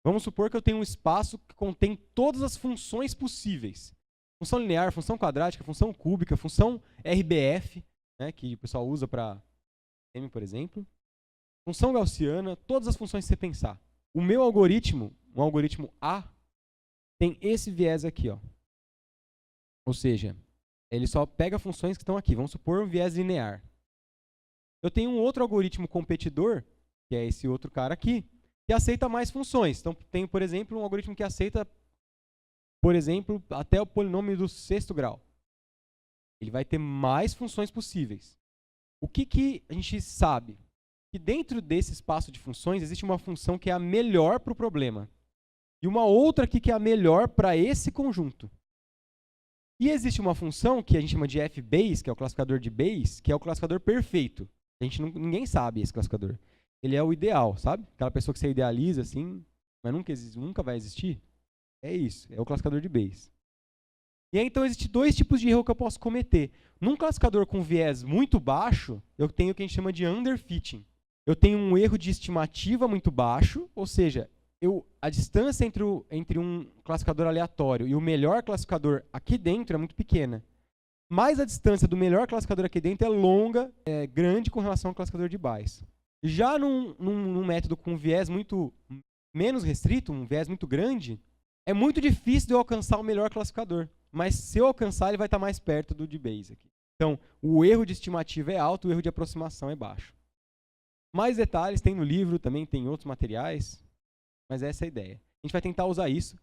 vamos supor que eu tenho um espaço que contém todas as funções possíveis. Função linear, função quadrática, função cúbica, função RBF, né, que o pessoal usa para M, por exemplo. Função gaussiana, todas as funções que você pensar. O meu algoritmo, um algoritmo A, tem esse viés aqui, ó. Ou seja, ele só pega funções que estão aqui. Vamos supor um viés linear. Eu tenho um outro algoritmo competidor, que é esse outro cara aqui, que aceita mais funções. Então, tenho, por exemplo, um algoritmo que aceita, por exemplo, até o polinômio do 6º grau. Ele vai ter mais funções possíveis. O que a gente sabe? Que dentro desse espaço de funções existe uma função que é a melhor para o problema. E uma outra aqui que é a melhor para esse conjunto. E existe uma função que a gente chama de f-Bayes, que é o classificador de Bayes, que é o classificador perfeito. Ninguém sabe esse classificador. Ele é o ideal, sabe? Aquela pessoa que você idealiza, assim, mas nunca vai existir. É isso, é o classificador de Bayes. E aí, então, existem dois tipos de erro que eu posso cometer. Num classificador com viés muito baixo, eu tenho o que a gente chama de underfitting. Eu tenho um erro de estimativa muito baixo, ou seja, a distância entre um classificador aleatório e o melhor classificador aqui dentro é muito pequena. Mas a distância do melhor classificador aqui dentro é longa, é grande com relação ao classificador de Bayes. Já num método com viés muito menos restrito, um viés muito grande, é muito difícil de eu alcançar o melhor classificador. Mas se eu alcançar, ele vai estar mais perto do de Bayes aqui. Então, o erro de estimativa é alto, o erro de aproximação é baixo. Mais detalhes tem no livro, também tem outros materiais, mas essa é a ideia. A gente vai tentar usar isso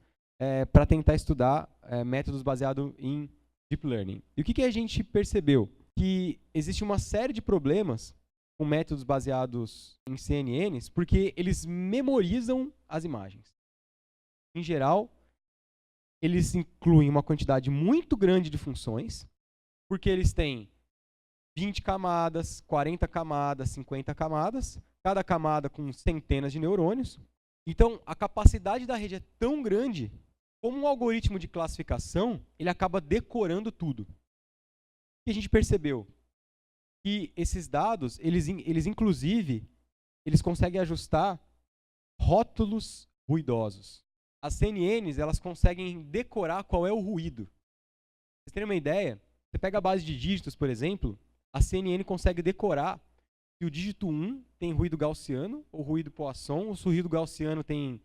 para tentar estudar métodos baseados em Deep Learning. E o que a gente percebeu? Que existe uma série de problemas com métodos baseados em CNNs, porque eles memorizam as imagens. Em geral, eles incluem uma quantidade muito grande de funções, porque eles têm 20 camadas, 40 camadas, 50 camadas, cada camada com centenas de neurônios. Então, a capacidade da rede é tão grande, como um algoritmo de classificação, ele acaba decorando tudo. O que a gente percebeu? Que esses dados, eles inclusive, eles conseguem ajustar rótulos ruidosos. As CNNs, elas conseguem decorar qual é o ruído. Pra vocês terem uma ideia, você pega a base de dígitos, por exemplo, a CNN consegue decorar que o dígito 1 tem ruído gaussiano, ou ruído Poisson, ou se o ruído gaussiano tem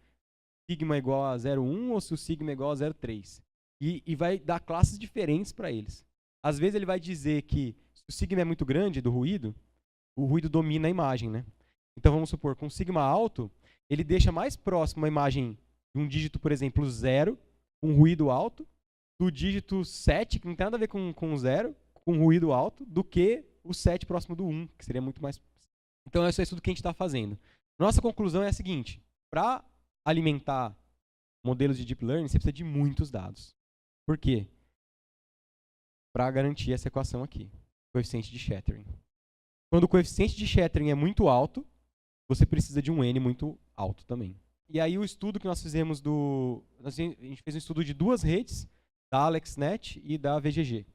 sigma igual a 0,1, ou se o sigma é igual a 0,3. E vai dar classes diferentes para eles. Às vezes ele vai dizer que se o sigma é muito grande do ruído, o ruído domina a imagem, né? Então vamos supor, com sigma alto, ele deixa mais próximo a imagem de um dígito, por exemplo, 0, com ruído alto, do dígito 7, que não tem nada a ver com 0, com ruído alto, do que o 7 próximo do 1, que seria muito mais... Então, esse é o estudo que a gente está fazendo. Nossa conclusão é a seguinte: para alimentar modelos de Deep Learning, você precisa de muitos dados. Por quê? Para garantir essa equação aqui, coeficiente de Schattering. Quando o coeficiente de Schattering é muito alto, você precisa de um N muito alto também. E aí o estudo que nós fizemos a gente fez um estudo de duas redes, da AlexNet e da VGG,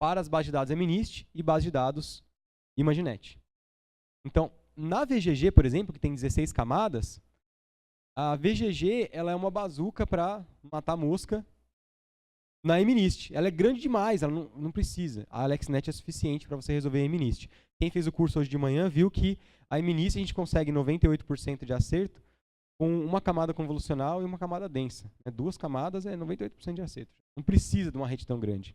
para as bases de dados MNIST e base de dados ImageNet. Então, na VGG, por exemplo, que tem 16 camadas, a VGG ela é uma bazuca para matar mosca na MNIST. Ela é grande demais, ela não precisa. A AlexNet é suficiente para você resolver a MNIST. Quem fez o curso hoje de manhã viu que a MNIST a gente consegue 98% de acerto com uma camada convolucional e uma camada densa. Duas camadas é 98% de acerto. Não precisa de uma rede tão grande.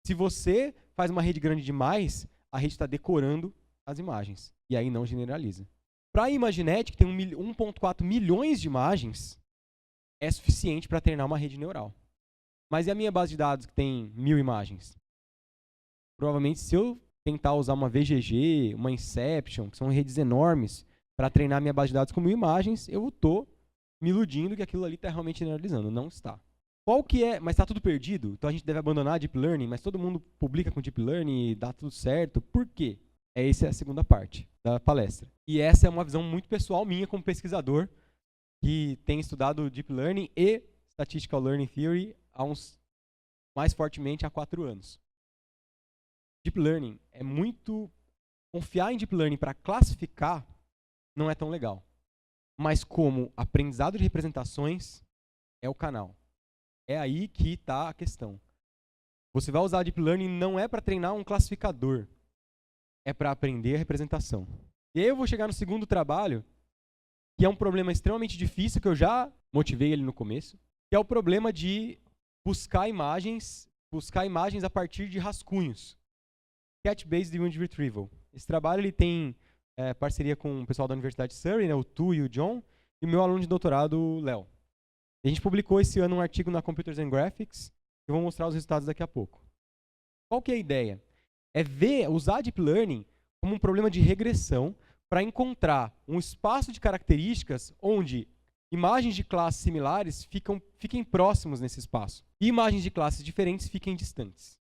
Se você faz uma rede grande demais, a rede está decorando as imagens. E aí não generaliza. Para a Imaginet, que tem 1.4 milhões de imagens, é suficiente para treinar uma rede neural. Mas e a minha base de dados, que tem 1000 imagens? Provavelmente, se eu tentar usar uma VGG, uma Inception, que são redes enormes, para treinar minha base de dados com 1000 imagens, eu estou me iludindo que aquilo ali está realmente generalizando. Não está. Qual que é? Mas está tudo perdido? Então a gente deve abandonar Deep Learning, mas todo mundo publica com Deep Learning e dá tudo certo. Por quê? Essa é a segunda parte da palestra. E essa é uma visão muito pessoal minha como pesquisador que tem estudado Deep Learning e Statistical Learning Theory mais fortemente há 4 anos. Deep Learning é muito... Confiar em Deep Learning para classificar não é tão legal. Mas como aprendizado de representações é o canal. É aí que está a questão. Você vai usar Deep Learning não é para treinar um classificador, é para aprender a representação. E aí eu vou chegar no segundo trabalho, que é um problema extremamente difícil, que eu já motivei ele no começo, que é o problema de buscar imagens a partir de rascunhos. Cat-Based Image Retrieval. Esse trabalho ele tem parceria com o pessoal da Universidade de Surrey, né, o Tu e o John, e o meu aluno de doutorado, o Léo. A gente publicou esse ano um artigo na Computers and Graphics, que eu vou mostrar os resultados daqui a pouco. Qual que é a ideia? É usar Deep Learning como um problema de regressão para encontrar um espaço de características onde imagens de classes similares fiquem próximos nesse espaço e imagens de classes diferentes fiquem distantes.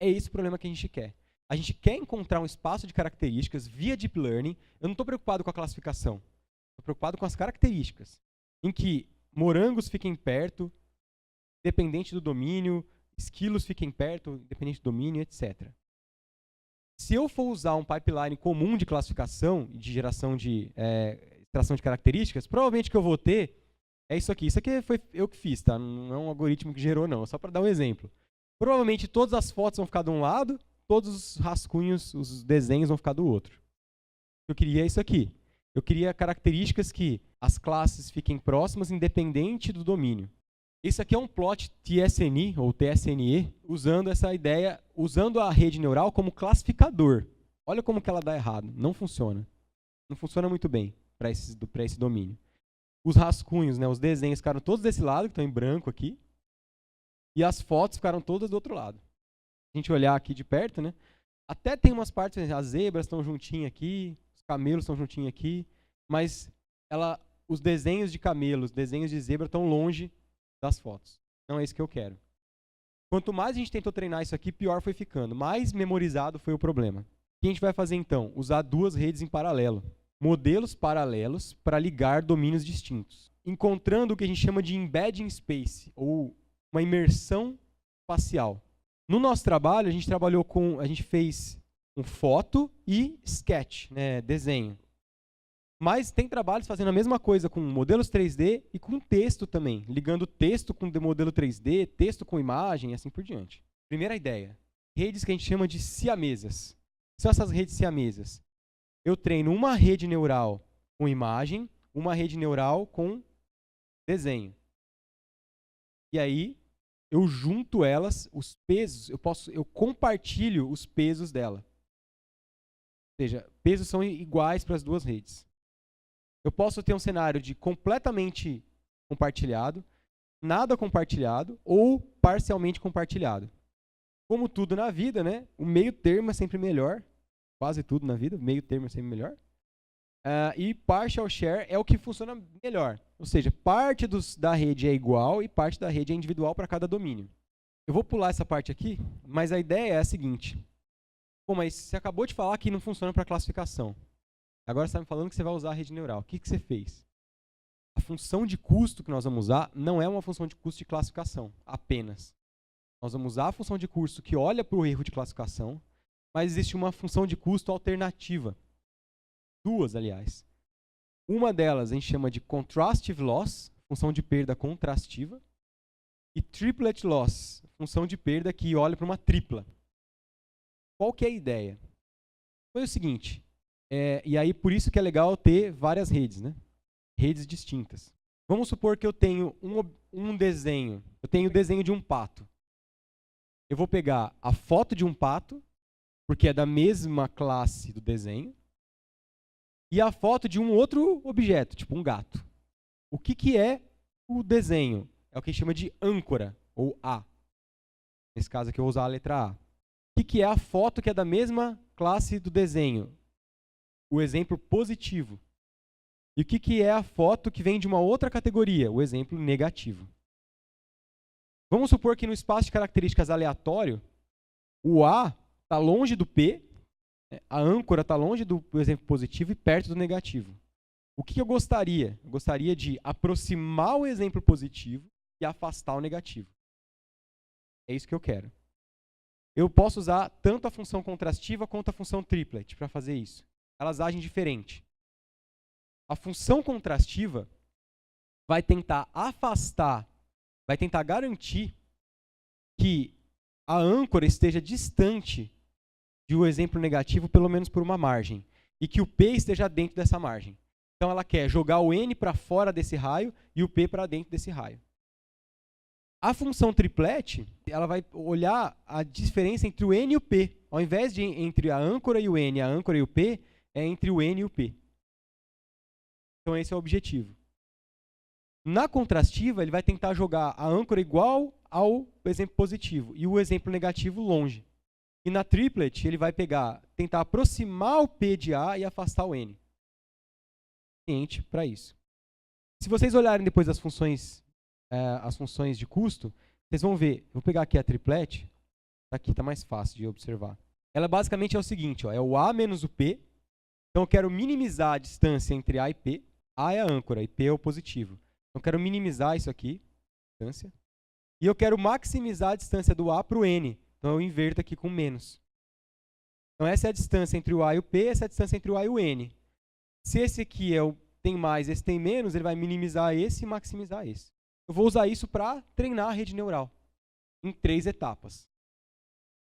É esse o problema que a gente quer. A gente quer encontrar um espaço de características via Deep Learning. Eu não estou preocupado com a classificação. Estou preocupado com as características, em que morangos fiquem perto, dependente do domínio, esquilos fiquem perto, dependente do domínio, etc. Se eu for usar um pipeline comum de classificação, de geração de extração de características, provavelmente o que eu vou ter é isso aqui. Isso aqui foi eu que fiz, tá? Não é um algoritmo que gerou, não. É só para dar um exemplo. Provavelmente todas as fotos vão ficar de um lado, todos os rascunhos, os desenhos vão ficar do outro. Eu queria isso aqui. Eu queria características que as classes fiquem próximas, independente do domínio. Isso aqui é um plot TSNE, ou TSNE, usando essa ideia, usando a rede neural como classificador. Olha como que ela dá errado. Não funciona. Não funciona muito bem para esse domínio. Os rascunhos, né, os desenhos ficaram todos desse lado, que estão em branco aqui, e as fotos ficaram todas do outro lado. Se a gente olhar aqui de perto, né, até tem umas partes, as zebras estão juntinhas aqui, os camelos estão juntinhos aqui, mas os desenhos de camelo, os desenhos de zebra estão longe das fotos. Não é isso que eu quero. Quanto mais a gente tentou treinar isso aqui, pior foi ficando. Mais memorizado foi o problema. O que a gente vai fazer então? Usar 2 redes em paralelo. Modelos paralelos para ligar domínios distintos. Encontrando o que a gente chama de embedding space, ou uma imersão espacial. No nosso trabalho, a gente fez um foto e sketch, né, desenho. Mas tem trabalhos fazendo a mesma coisa com modelos 3D e com texto também, ligando texto com modelo 3D, texto com imagem e assim por diante. Primeira ideia, redes que a gente chama de siamesas. O que são essas redes siamesas? Eu treino uma rede neural com imagem, uma rede neural com desenho. E aí, eu junto elas, os pesos, eu compartilho os pesos dela. Ou seja, pesos são iguais para as 2 redes. Eu posso ter um cenário de completamente compartilhado, nada compartilhado ou parcialmente compartilhado. Como tudo na vida, né? O meio termo é sempre melhor. Quase tudo na vida, o meio termo é sempre melhor. E partial share é o que funciona melhor. Ou seja, parte da rede é igual e parte da rede é individual para cada domínio. Eu vou pular essa parte aqui, mas a ideia é a seguinte. Pô, mas você acabou de falar que não funciona para classificação. Agora você está me falando que você vai usar a rede neural. O que você fez? A função de custo que nós vamos usar não é uma função de custo de classificação, apenas. Nós vamos usar a função de custo que olha para o erro de classificação, mas existe uma função de custo alternativa. 2, aliás. Uma delas a gente chama de contrastive loss, função de perda contrastiva, e triplet loss, função de perda que olha para uma tripla. Qual que é a ideia? Foi o seguinte, e aí por isso que é legal ter várias redes, né? Redes distintas. Vamos supor que eu tenho um desenho, eu tenho o desenho de um pato. Eu vou pegar a foto de um pato, porque é da mesma classe do desenho, e a foto de um outro objeto, tipo um gato. O que é o desenho? É o que a gente chama de âncora, ou A. Nesse caso aqui eu vou usar a letra A. O que é a foto que é da mesma classe do desenho? O exemplo positivo. E o que é a foto que vem de uma outra categoria? O exemplo negativo. Vamos supor que no espaço de características aleatório, o A está longe do P, a âncora está longe do exemplo positivo e perto do negativo. O que eu gostaria? Eu gostaria de aproximar o exemplo positivo e afastar o negativo. É isso que eu quero. Eu posso usar tanto a função contrastiva quanto a função triplet para fazer isso. Elas agem diferente. A função contrastiva vai tentar afastar, vai tentar garantir que a âncora esteja distante do exemplo negativo, pelo menos por uma margem, e que o P esteja dentro dessa margem. Então, ela quer jogar o N para fora desse raio e o P para dentro desse raio. A função triplet, ela vai olhar a diferença entre o N e o P. Ao invés de entre a âncora e o N, a âncora e o P, é entre o N e o P. Então, esse é o objetivo. Na contrastiva, ele vai tentar jogar a âncora igual ao exemplo positivo e o exemplo negativo longe. E na triplet, ele vai tentar aproximar o P de A e afastar o N. Para isso. Se vocês olharem depois as funções de custo, vocês vão ver, vou pegar aqui a triplet, aqui está mais fácil de observar. Ela basicamente é o seguinte, é o A menos o P, então eu quero minimizar a distância entre A e P, A é a âncora e P é o positivo. Então eu quero minimizar isso aqui, distância, e eu quero maximizar a distância do A para o N, então eu inverto aqui com menos. Então essa é a distância entre o A e o P, essa é a distância entre o A e o N. Se esse aqui tem mais, esse tem menos, ele vai minimizar esse e maximizar esse. Eu vou usar isso para treinar a rede neural em 3 etapas.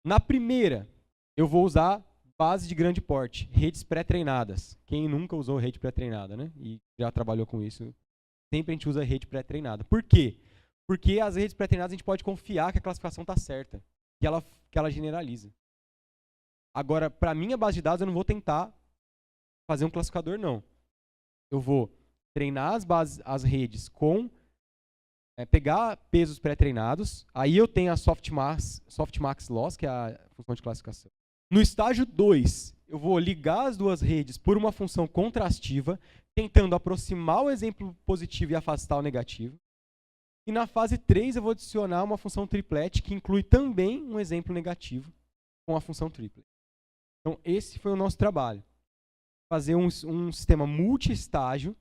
Na primeira, eu vou usar base de grande porte, redes pré-treinadas. Quem nunca usou rede pré-treinada, né? E já trabalhou com isso, sempre a gente usa rede pré-treinada. Por quê? Porque as redes pré-treinadas a gente pode confiar que a classificação está certa, que ela generaliza. Agora, para a minha base de dados, eu não vou tentar fazer um classificador, não. Eu vou treinar as redes com pegar pesos pré-treinados, aí eu tenho a softmax loss, que é a função de classificação. No estágio 2, eu vou ligar as duas redes por uma função contrastiva, tentando aproximar o exemplo positivo e afastar o negativo. E na fase 3, eu vou adicionar uma função triplet, que inclui também um exemplo negativo com a função triplet. Então, esse foi o nosso trabalho. Fazer um sistema multi-estágio,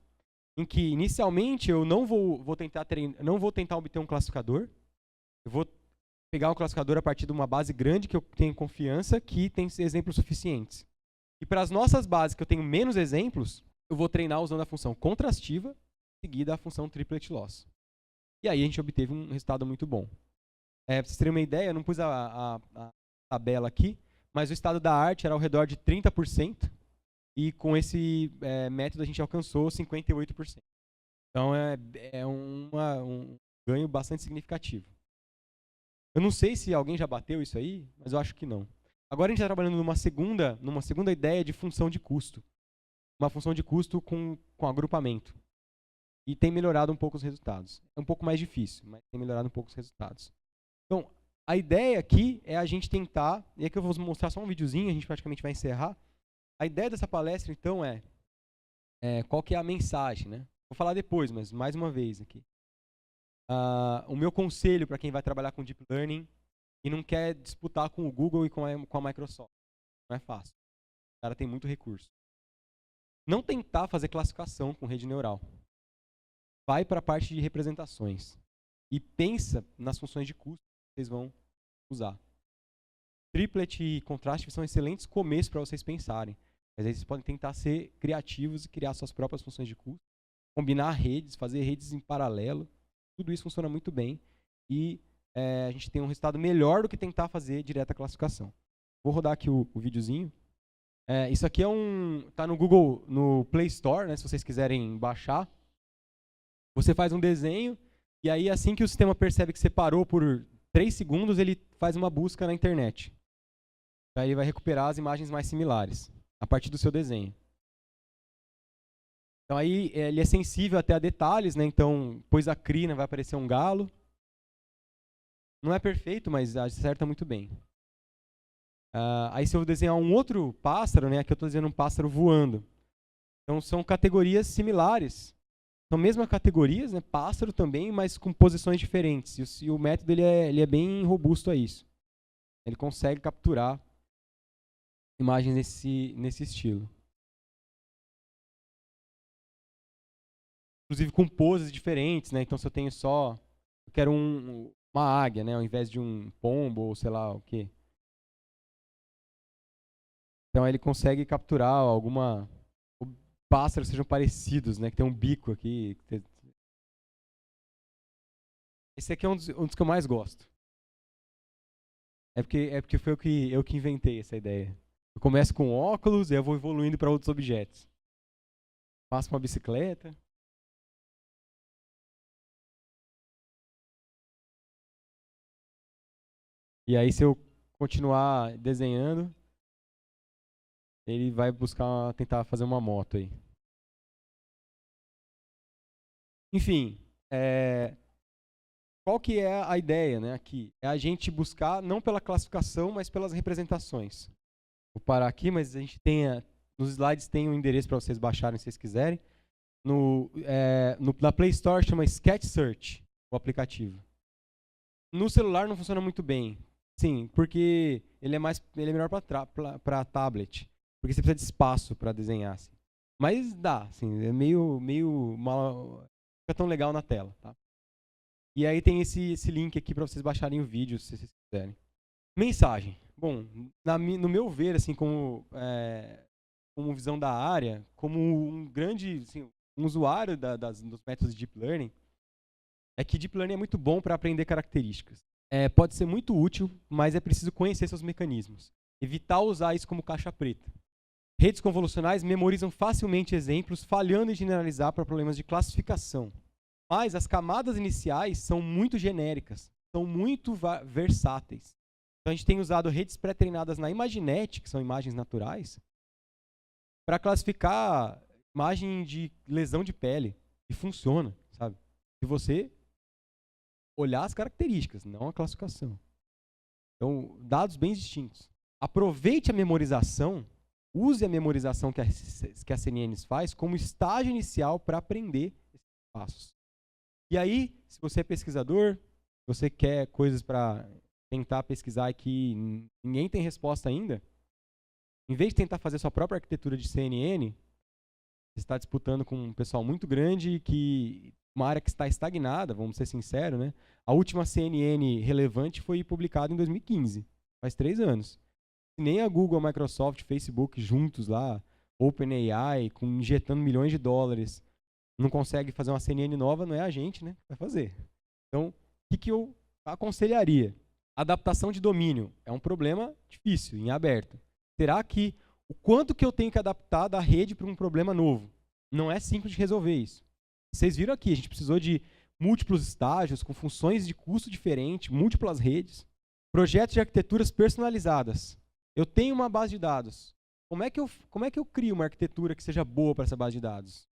em que inicialmente eu não vou tentar obter um classificador. Eu vou pegar um classificador a partir de uma base grande que eu tenho confiança que tem exemplos suficientes. E para as nossas bases que eu tenho menos exemplos, eu vou treinar usando a função contrastiva, seguida a função triplet loss. E aí a gente obteve um resultado muito bom. Para vocês terem uma ideia, eu não pus a tabela aqui, mas o estado da arte era ao redor de 30%. E com esse método a gente alcançou 58%. Então é um ganho bastante significativo. Eu não sei se alguém já bateu isso aí, mas eu acho que não. Agora a gente está trabalhando numa segunda ideia de função de custo. Uma função de custo com agrupamento. E tem melhorado um pouco os resultados. É um pouco mais difícil, mas tem melhorado um pouco os resultados. Então, a ideia aqui é a gente tentar, e aqui eu vou mostrar só um videozinho, a gente praticamente vai encerrar. A ideia dessa palestra, então, qual que é a mensagem, né? Vou falar depois, mas mais uma vez aqui. O meu conselho para quem vai trabalhar com Deep Learning e não quer disputar com o Google e com a Microsoft. Não é fácil. O cara tem muito recurso. Não tentar fazer classificação com rede neural. Vai para a parte de representações. E pensa nas funções de custo que vocês vão usar. Triplet e contraste são excelentes começos para vocês pensarem. Mas aí vocês podem tentar ser criativos e criar suas próprias funções de custo, combinar redes, fazer redes em paralelo. Tudo isso funciona muito bem e a gente tem um resultado melhor do que tentar fazer direta classificação. Vou rodar aqui o videozinho. Isso aqui tá no Google, no Play Store, né, se vocês quiserem baixar. Você faz um desenho e aí assim que o sistema percebe que você parou por 3 segundos, ele faz uma busca na internet. Aí ele vai recuperar as imagens mais similares a partir do seu desenho. Então aí ele é sensível até a detalhes, né? Então, pôs a crina, vai aparecer um galo. Não é perfeito, mas acerta muito bem. Aí se eu desenhar um outro pássaro, né? Aqui eu estou desenhando um pássaro voando. Então são categorias similares. São mesmas categorias, né? Pássaro também, mas com posições diferentes. E o método ele é bem robusto a isso. Ele consegue capturar imagens nesse estilo. Inclusive com poses diferentes, né? Então se eu tenho só... Eu quero uma águia, né? Ao invés de um pombo ou sei lá o quê. Então ele consegue capturar alguma... Pássaros sejam parecidos, né? Que tem um bico aqui. Esse aqui é um dos que eu mais gosto. É porque foi eu que inventei essa ideia. Eu começo com óculos e eu vou evoluindo para outros objetos. Faço uma bicicleta. E aí, se eu continuar desenhando, ele vai tentar fazer uma moto aí. Enfim, qual que é a ideia, né, aqui? É a gente buscar não pela classificação, mas pelas representações. Vou parar aqui, mas a gente nos slides tem um endereço para vocês baixarem se vocês quiserem. Na Play Store chama Sketch Search, o aplicativo. No celular não funciona muito bem. Sim, porque ele é melhor para tablet. Porque você precisa de espaço para desenhar. Assim. Mas dá, assim, é meio mal. Fica tão legal na tela. Tá? E aí tem esse link aqui para vocês baixarem o vídeo, se vocês quiserem. Mensagem. Bom, no meu ver, assim, como visão da área, como um grande um usuário dos métodos de Deep Learning, é que Deep Learning é muito bom para aprender características. Pode ser muito útil, mas é preciso conhecer seus mecanismos. Evitar usar isso como caixa preta. Redes convolucionais memorizam facilmente exemplos, falhando em generalizar para problemas de classificação. Mas as camadas iniciais são muito genéricas, são muito versáteis. Então a gente tem usado redes pré-treinadas na Imaginet, que são imagens naturais, para classificar imagem de lesão de pele. E funciona, sabe? Se você olhar as características, não a classificação. Então, dados bem distintos. Aproveite a memorização, use a memorização que a CNN faz como estágio inicial para aprender esses passos. E aí, se você é pesquisador, você quer coisas para tentar pesquisar e que ninguém tem resposta ainda, em vez de tentar fazer sua própria arquitetura de CNN, você está disputando com um pessoal muito grande uma área que está estagnada, vamos ser sinceros, né? A última CNN relevante foi publicada em 2015, faz 3 anos. Nem a Google, a Microsoft, Facebook juntos lá, OpenAI, injetando milhões de dólares, não consegue fazer uma CNN nova, não é a gente, né? Vai fazer. Então, o que eu aconselharia? Adaptação de domínio é um problema difícil, em aberto. Será que o quanto que eu tenho que adaptar da rede para um problema novo? Não é simples de resolver isso. Vocês viram aqui, a gente precisou de múltiplos estágios, com funções de custo diferente, múltiplas redes. Projetos de arquiteturas personalizadas. Eu tenho uma base de dados. Como é que eu crio uma arquitetura que seja boa para essa base de dados?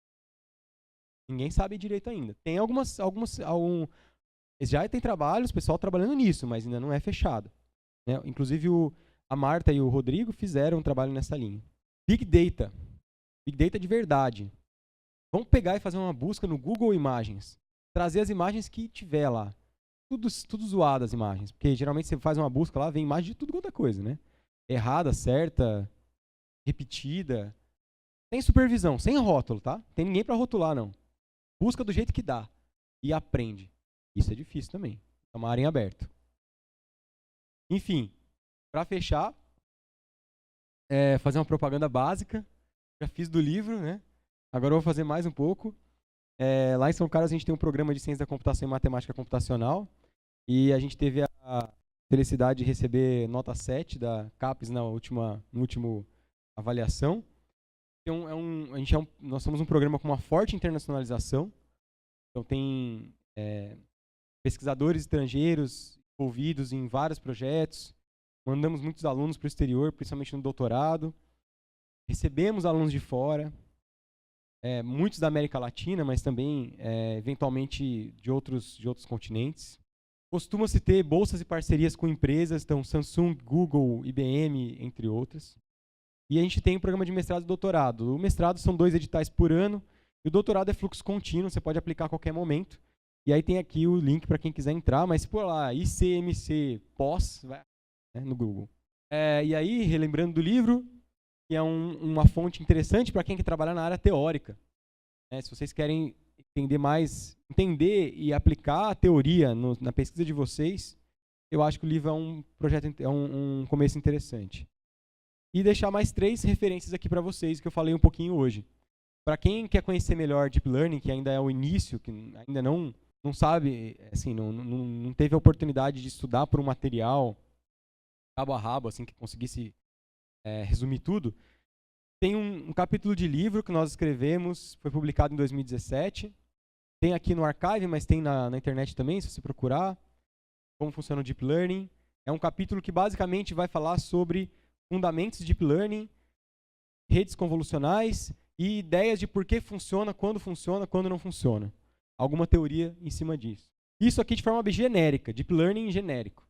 Ninguém sabe direito ainda. Tem já tem trabalhos, pessoal trabalhando nisso, mas ainda não é fechado. Né? Inclusive, a Marta e o Rodrigo fizeram um trabalho nessa linha. Big Data. Big Data de verdade. Vamos pegar e fazer uma busca no Google Imagens. Trazer as imagens que tiver lá. Tudo zoado as imagens. Porque geralmente você faz uma busca lá, vem imagem de tudo quanto é coisa, né? Errada, certa, repetida. Sem supervisão, sem rótulo, tá? Tem ninguém para rotular, não. Busca do jeito que dá. E aprende. Isso é difícil também. É uma área em aberto. Enfim, para fechar, fazer uma propaganda básica. Já fiz do livro, né? Agora eu vou fazer mais um pouco. Lá em São Carlos a gente tem um programa de ciência da computação e matemática computacional. E a gente teve a felicidade de receber nota 7 da CAPES na última avaliação. Então, nós somos um programa com uma forte internacionalização. Então tem pesquisadores estrangeiros envolvidos em vários projetos. Mandamos muitos alunos para o exterior, principalmente no doutorado. Recebemos alunos de fora. muitos da América Latina, mas também, eventualmente, de outros continentes. Costuma-se ter bolsas e parcerias com empresas, então Samsung, Google, IBM, entre outras. E a gente tem o programa de mestrado e doutorado. O mestrado são 2 editais por ano, e o doutorado é fluxo contínuo, você pode aplicar a qualquer momento. E aí tem aqui o link para quem quiser entrar, mas se for lá, ICMC pós, vai, né, no Google. E aí, relembrando do livro, que é uma fonte interessante para quem quer trabalhar na área teórica. Se vocês querem entender e aplicar a teoria na pesquisa de vocês, eu acho que o livro é um projeto, um começo interessante. E deixar mais 3 referências aqui para vocês, que eu falei um pouquinho hoje. Para quem quer conhecer melhor Deep Learning, que ainda é o início, que ainda não sabe, assim, não teve a oportunidade de estudar por um material cabo a rabo, assim, que conseguisse resumir tudo, tem um capítulo de livro que nós escrevemos, foi publicado em 2017. Tem aqui no Archive, mas tem na internet também, se você procurar. Como funciona o Deep Learning. É um capítulo que basicamente vai falar sobre fundamentos de Deep Learning, redes convolucionais e ideias de por que funciona, quando não funciona. Alguma teoria em cima disso. Isso aqui de forma genérica, Deep Learning genérico.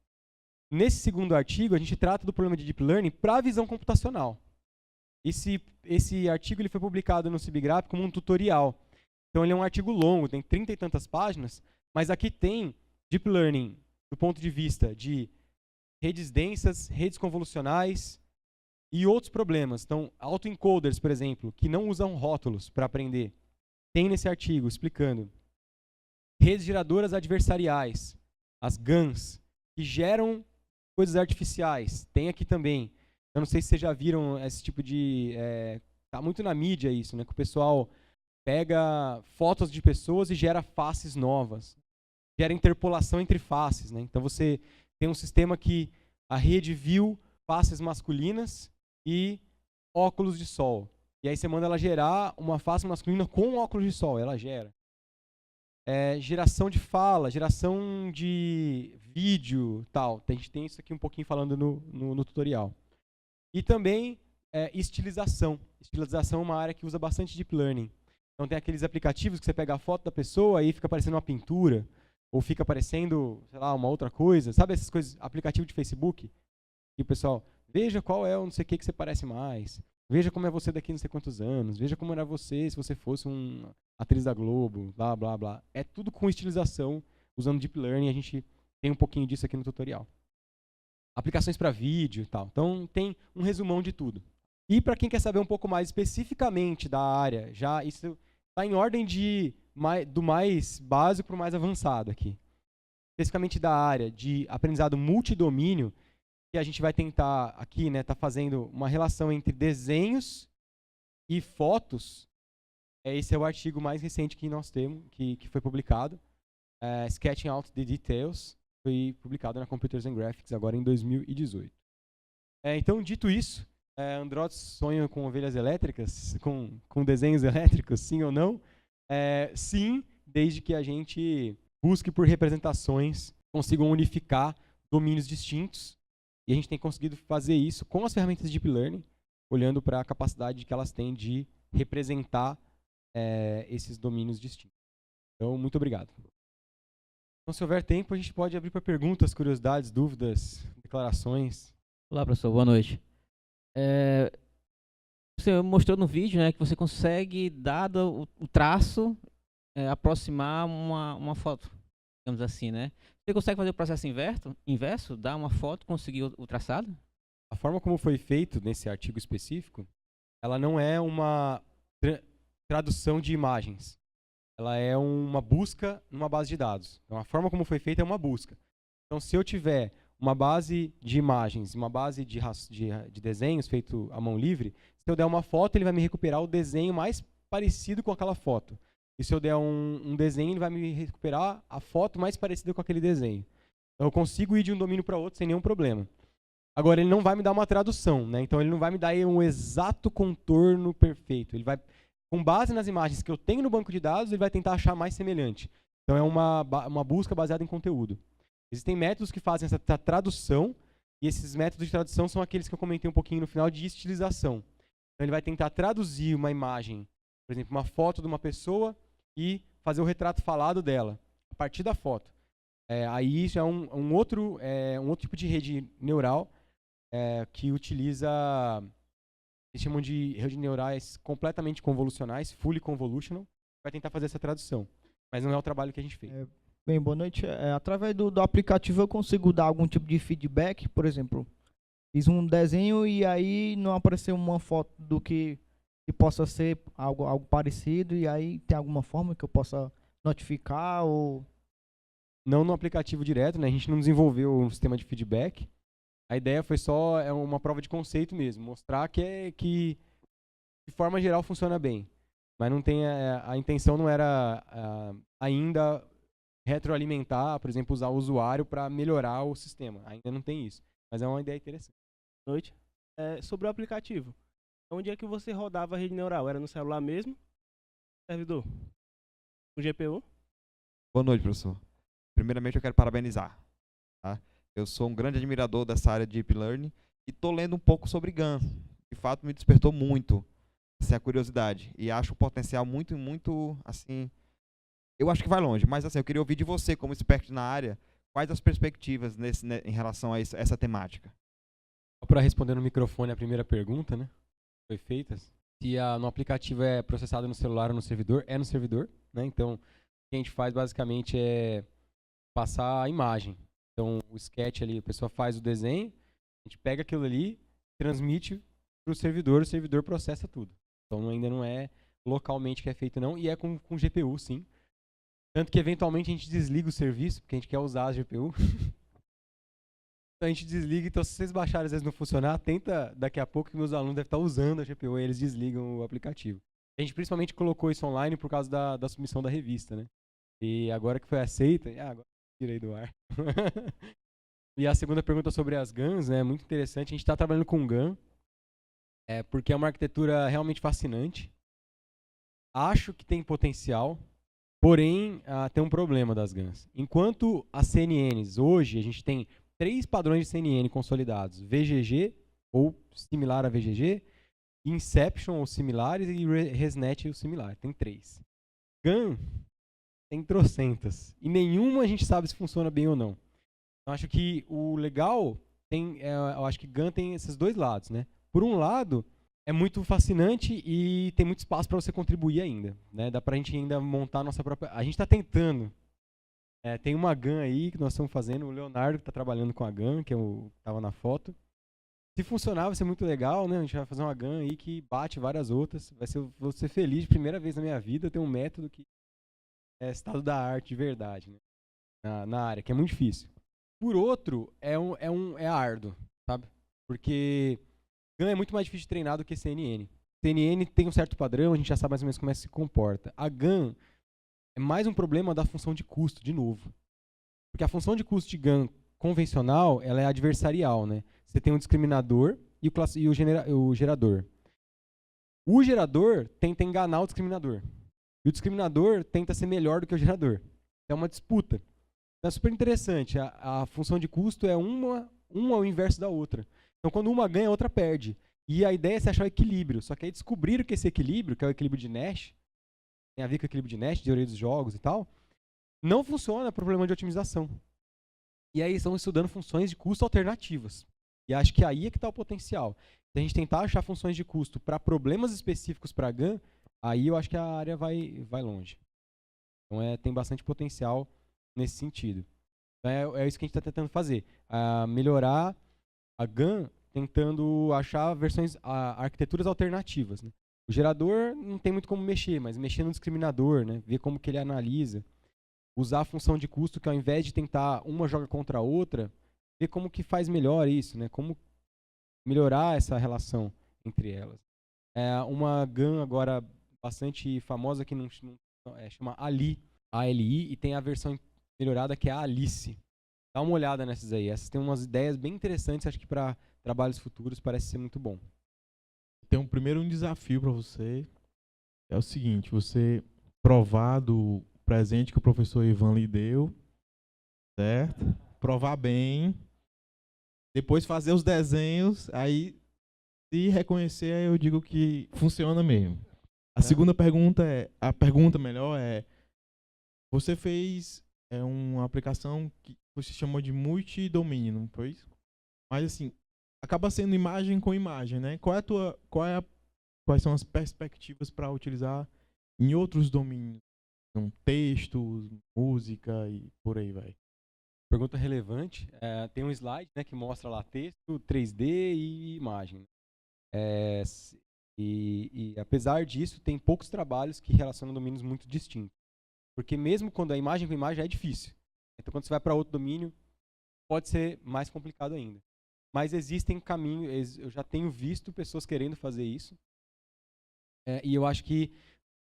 Nesse segundo artigo, a gente trata do problema de Deep Learning para a visão computacional. Esse artigo ele foi publicado no CIBGRAPH como um tutorial. Então, ele é um artigo longo, tem 30 e tantas páginas, mas aqui tem Deep Learning do ponto de vista de redes densas, redes convolucionais e outros problemas. Então, autoencoders, por exemplo, que não usam rótulos para aprender. Tem nesse artigo explicando. Redes geradoras adversariais, as GANs, que geram coisas artificiais. Tem aqui também. Eu não sei se vocês já viram esse tipo de... Tá muito na mídia isso, né? Que o pessoal pega fotos de pessoas e gera faces novas. Gera interpolação entre faces, né? Então você tem um sistema que a rede viu faces masculinas e óculos de sol. E aí você manda ela gerar uma face masculina com óculos de sol. Ela gera. Geração de fala, geração de vídeo, tal. A gente tem isso aqui um pouquinho falando no tutorial. E também estilização. Estilização é uma área que usa bastante Deep Learning. Então tem aqueles aplicativos que você pega a foto da pessoa e fica aparecendo uma pintura, ou fica aparecendo, sei lá, uma outra coisa. Sabe essas coisas, aplicativo de Facebook? E o pessoal, veja qual é o não sei o que você parece mais. Veja como é você daqui não sei quantos anos. Veja como era você se você fosse uma atriz da Globo, blá, blá, blá. É tudo com estilização, usando Deep Learning. A gente tem um pouquinho disso aqui no tutorial. Aplicações para vídeo e tal. Então, tem um resumão de tudo. E para quem quer saber um pouco mais especificamente da área, já isso está em ordem do mais básico para o mais avançado aqui. Especificamente da área de aprendizado multidomínio, que a gente vai tentar aqui, né, tá fazendo uma relação entre desenhos e fotos. Esse é o artigo mais recente que nós temos, que foi publicado. Sketching Out the Details. Foi publicado na Computers and Graphics agora em 2018. Então, dito isso, Android sonha com ovelhas elétricas, com desenhos elétricos, sim ou não? Sim, desde que a gente busque por representações que consigam unificar domínios distintos. E a gente tem conseguido fazer isso com as ferramentas de Deep Learning, olhando para a capacidade que elas têm de representar esses domínios distintos. Então, muito obrigado. Então, se houver tempo, a gente pode abrir para perguntas, curiosidades, dúvidas, declarações. Olá, professor. Boa noite. Você mostrou no vídeo, né, que você consegue, dado o traço, aproximar uma foto, digamos assim, né? Você consegue fazer o processo inverso, dar uma foto, conseguir o traçado? A forma como foi feito nesse artigo específico, ela não é uma tradução de imagens. Ela é uma busca numa base de dados. Então, a forma como foi feita é uma busca. Então, se eu tiver uma base de imagens, uma base de desenhos feito à mão livre, se eu der uma foto, ele vai me recuperar o desenho mais parecido com aquela foto. E se eu der um desenho, ele vai me recuperar a foto mais parecida com aquele desenho. Então, eu consigo ir de um domínio para outro sem nenhum problema. Agora, ele não vai me dar uma tradução, né? Então, ele não vai me dar um exato contorno perfeito. Ele vai, com base nas imagens que eu tenho no banco de dados, ele vai tentar achar mais semelhante. Então, é uma busca baseada em conteúdo. Existem métodos que fazem essa tradução, e esses métodos de tradução são aqueles que eu comentei um pouquinho no final de estilização. Então, ele vai tentar traduzir uma imagem por exemplo, uma foto de uma pessoa e fazer o retrato falado dela, a partir da foto. Aí isso é um outro tipo de rede neural que utiliza, eles chamam de redes neurais completamente convolucionais, fully convolutional, para tentar fazer essa tradução. Mas não é o trabalho que a gente fez. Bem, boa noite. Através do aplicativo eu consigo dar algum tipo de feedback, por exemplo, fiz um desenho e aí não apareceu uma foto do que possa ser algo parecido, e aí tem alguma forma que eu possa notificar ou... Não no aplicativo direto, né? A gente não desenvolveu um sistema de feedback. A ideia foi só uma prova de conceito mesmo, mostrar que de forma geral funciona bem. Mas não tem a intenção não era ainda retroalimentar, por exemplo, usar o usuário para melhorar o sistema. Ainda não tem isso. Mas é uma ideia interessante. Boa noite. Sobre o aplicativo. Onde é que você rodava a rede neural? Era no celular mesmo? Servidor? Com GPU? Boa noite, professor. Primeiramente, eu quero parabenizar. Tá? Eu sou um grande admirador dessa área de Deep Learning e estou lendo um pouco sobre GAN. De fato, me despertou muito a curiosidade. E acho o potencial muito, muito, assim... Eu acho que vai longe, mas assim, eu queria ouvir de você, como expert na área, quais as perspectivas em relação a essa temática? Para responder no microfone a primeira pergunta, né? Foi feita. Se no aplicativo é processado no celular ou no servidor, é no servidor, né? Então, o que a gente faz basicamente é passar a imagem. Então, o sketch ali, a pessoa faz o desenho, a gente pega aquilo ali, transmite para o servidor processa tudo. Então, ainda não é localmente que é feito não, e é com GPU, sim. Tanto que, eventualmente, a gente desliga o serviço, porque a gente quer usar a GPU. Então, a gente desliga. Então, se vocês baixarem, às vezes não funcionar, tenta daqui a pouco que meus alunos devem estar usando a GPU e eles desligam o aplicativo. A gente principalmente colocou isso online por causa da submissão da revista, né? E agora que foi aceita, agora tirei do ar. E a segunda pergunta sobre as GANs, né? Muito interessante. A gente está trabalhando com GAN, porque é uma arquitetura realmente fascinante. Acho que tem potencial. Porém, tem um problema das GANs. Enquanto as CNNs, hoje, a gente tem 3 padrões de CNN consolidados. VGG, ou similar a VGG, Inception, ou similares, e ResNet, ou similar. Tem 3. GAN tem trocentas. E nenhuma a gente sabe se funciona bem ou não. Então, acho que o legal, eu acho que GAN tem esses dois lados, né? Por um lado, é muito fascinante e tem muito espaço para você contribuir ainda, né? Dá para a gente ainda montar a nossa própria... A gente está tentando. Tem uma GAN aí que nós estamos fazendo, o Leonardo que está trabalhando com a GAN, que estava na foto. Se funcionar, vai ser muito legal, né? A gente vai fazer uma GAN aí que bate várias outras. Vou ser feliz, primeira vez na minha vida, ter um método que é estado da arte de verdade, né? Na área, que é muito difícil. Por outro, é árduo, sabe? Porque GAN é muito mais difícil de treinar do que CNN. CNN tem um certo padrão, a gente já sabe mais ou menos como se comporta. A GAN é mais um problema da função de custo, de novo. Porque a função de custo de GAN convencional, ela é adversarial, né? Você tem um discriminador e o gerador. O gerador tenta enganar o discriminador. E o discriminador tenta ser melhor do que o gerador. É uma disputa. Então é super interessante. A função de custo é uma ao inverso da outra. Então, quando uma ganha, a outra perde. E a ideia é se achar o equilíbrio. Só que aí descobriram que esse equilíbrio, que é o equilíbrio de Nash, tem a ver com o equilíbrio de Nash, teoria dos jogos e tal, não funciona para o problema de otimização. E aí estão estudando funções de custo alternativas. E acho que aí é que está o potencial. Se a gente tentar achar funções de custo para problemas específicos para GAN, aí eu acho que a área vai longe. Então tem bastante potencial nesse sentido. Então é isso que a gente está tentando fazer. Melhorar a GAN tentando achar arquiteturas alternativas, né? O gerador não tem muito como mexer, mas mexer no discriminador, né? Ver como que ele analisa. Usar a função de custo, que ao invés de tentar uma joga contra a outra, ver como que faz melhor isso, né? Como melhorar essa relação entre elas. Uma GAN agora bastante famosa que chama ALI, ALI, e tem a versão melhorada que é a Alice. Dá uma olhada nessas aí. Essas têm umas ideias bem interessantes, acho que para trabalhos futuros parece ser muito bom. Tem um desafio para você. É o seguinte, você provar do presente que o professor Ivan lhe deu, certo? Provar bem, depois fazer os desenhos, aí se reconhecer, aí eu digo que funciona mesmo. A segunda pergunta é, você fez uma aplicação que você chamou de multidomínio, não foi isso? Mas assim, acaba sendo imagem com imagem, né? Quais são as perspectivas para utilizar em outros domínios? Então, texto, música e por aí vai. Pergunta relevante. Tem um slide, né, que mostra lá texto, 3D e imagem. E apesar disso, tem poucos trabalhos que relacionam domínios muito distintos. Porque mesmo quando a imagem com imagem é difícil. Então, quando você vai para outro domínio, pode ser mais complicado ainda. Mas existem caminhos, eu já tenho visto pessoas querendo fazer isso. E eu acho que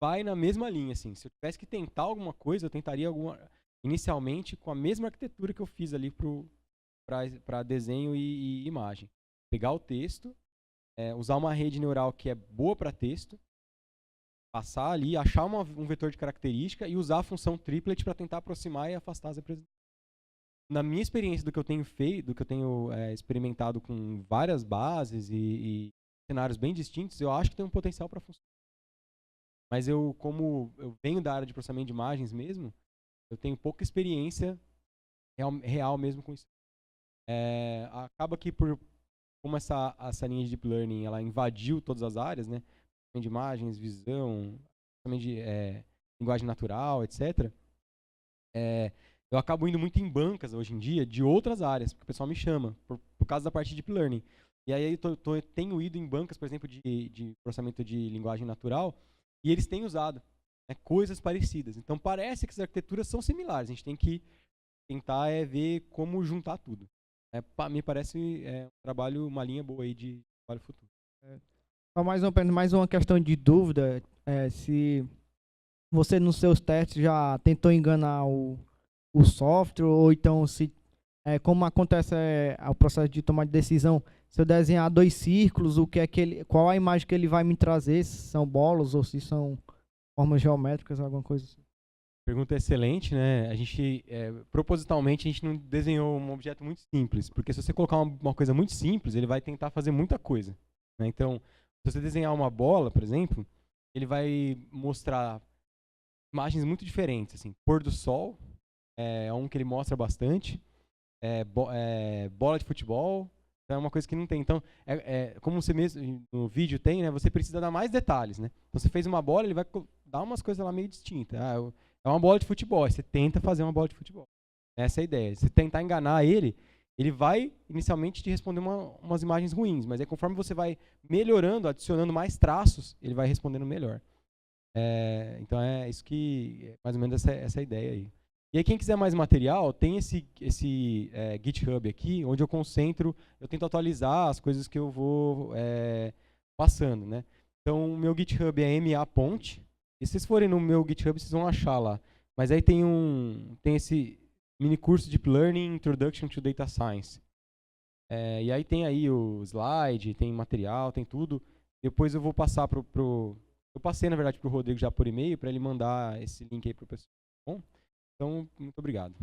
vai na mesma linha, assim. Se eu tivesse que tentar alguma coisa, eu tentaria inicialmente com a mesma arquitetura que eu fiz ali para desenho e imagem. Pegar o texto, usar uma rede neural que é boa para texto, passar ali, achar um vetor de característica e usar a função triplet para tentar aproximar e afastar as representações. Na minha experiência do que eu tenho feito, do que eu tenho experimentado com várias bases e cenários bem distintos, eu acho que tem um potencial para funcionar. Mas como eu venho da área de processamento de imagens mesmo, eu tenho pouca experiência real mesmo com isso. Acaba que como essa linha de Deep Learning ela invadiu todas as áreas, né? De imagens, visão, também de linguagem natural, etc. Eu acabo indo muito em bancas hoje em dia de outras áreas, porque o pessoal me chama por causa da parte de Deep Learning. E aí eu tenho ido em bancas, por exemplo, de processamento de linguagem natural, e eles têm usado coisas parecidas. Então parece que as arquiteturas são similares. A gente tem que tentar ver como juntar tudo. Me parece um trabalho, uma linha boa aí de trabalho futuro. Só mais uma questão de dúvida, se você nos seus testes já tentou enganar o software, ou então se como acontece o processo de tomar de decisão, se eu desenhar 2 círculos, qual a imagem que ele vai me trazer, se são bolas ou se são formas geométricas, alguma coisa assim. Pergunta excelente, né? A gente, propositalmente, a gente não desenhou um objeto muito simples, porque se você colocar uma coisa muito simples, ele vai tentar fazer muita coisa, né? Então, se você desenhar uma bola, por exemplo, ele vai mostrar imagens muito diferentes, assim, pôr do sol é um que ele mostra bastante, bola de futebol, então é uma coisa que não tem. Então, como você mesmo no vídeo tem, né? Você precisa dar mais detalhes, né? Então, você fez uma bola, ele vai dar umas coisas lá meio distintas. É uma bola de futebol, aí você tenta fazer uma bola de futebol. Essa é a ideia. Se tentar enganar ele vai inicialmente te responder umas imagens ruins, mas aí conforme você vai melhorando, adicionando mais traços, ele vai respondendo melhor. Então é isso que, mais ou menos essa ideia aí. E aí quem quiser mais material, tem esse GitHub aqui, onde eu tento atualizar as coisas que eu vou passando, né? Então o meu GitHub é MA-Ponte, e se vocês forem no meu GitHub, vocês vão achar lá. Mas aí tem esse mini curso de Deep Learning Introduction to Data Science. E aí tem aí o slide, tem material, tem tudo. Depois eu vou passar eu passei, na verdade, para o Rodrigo já por e-mail, para ele mandar esse link aí para o pessoal. Bom, então, muito obrigado.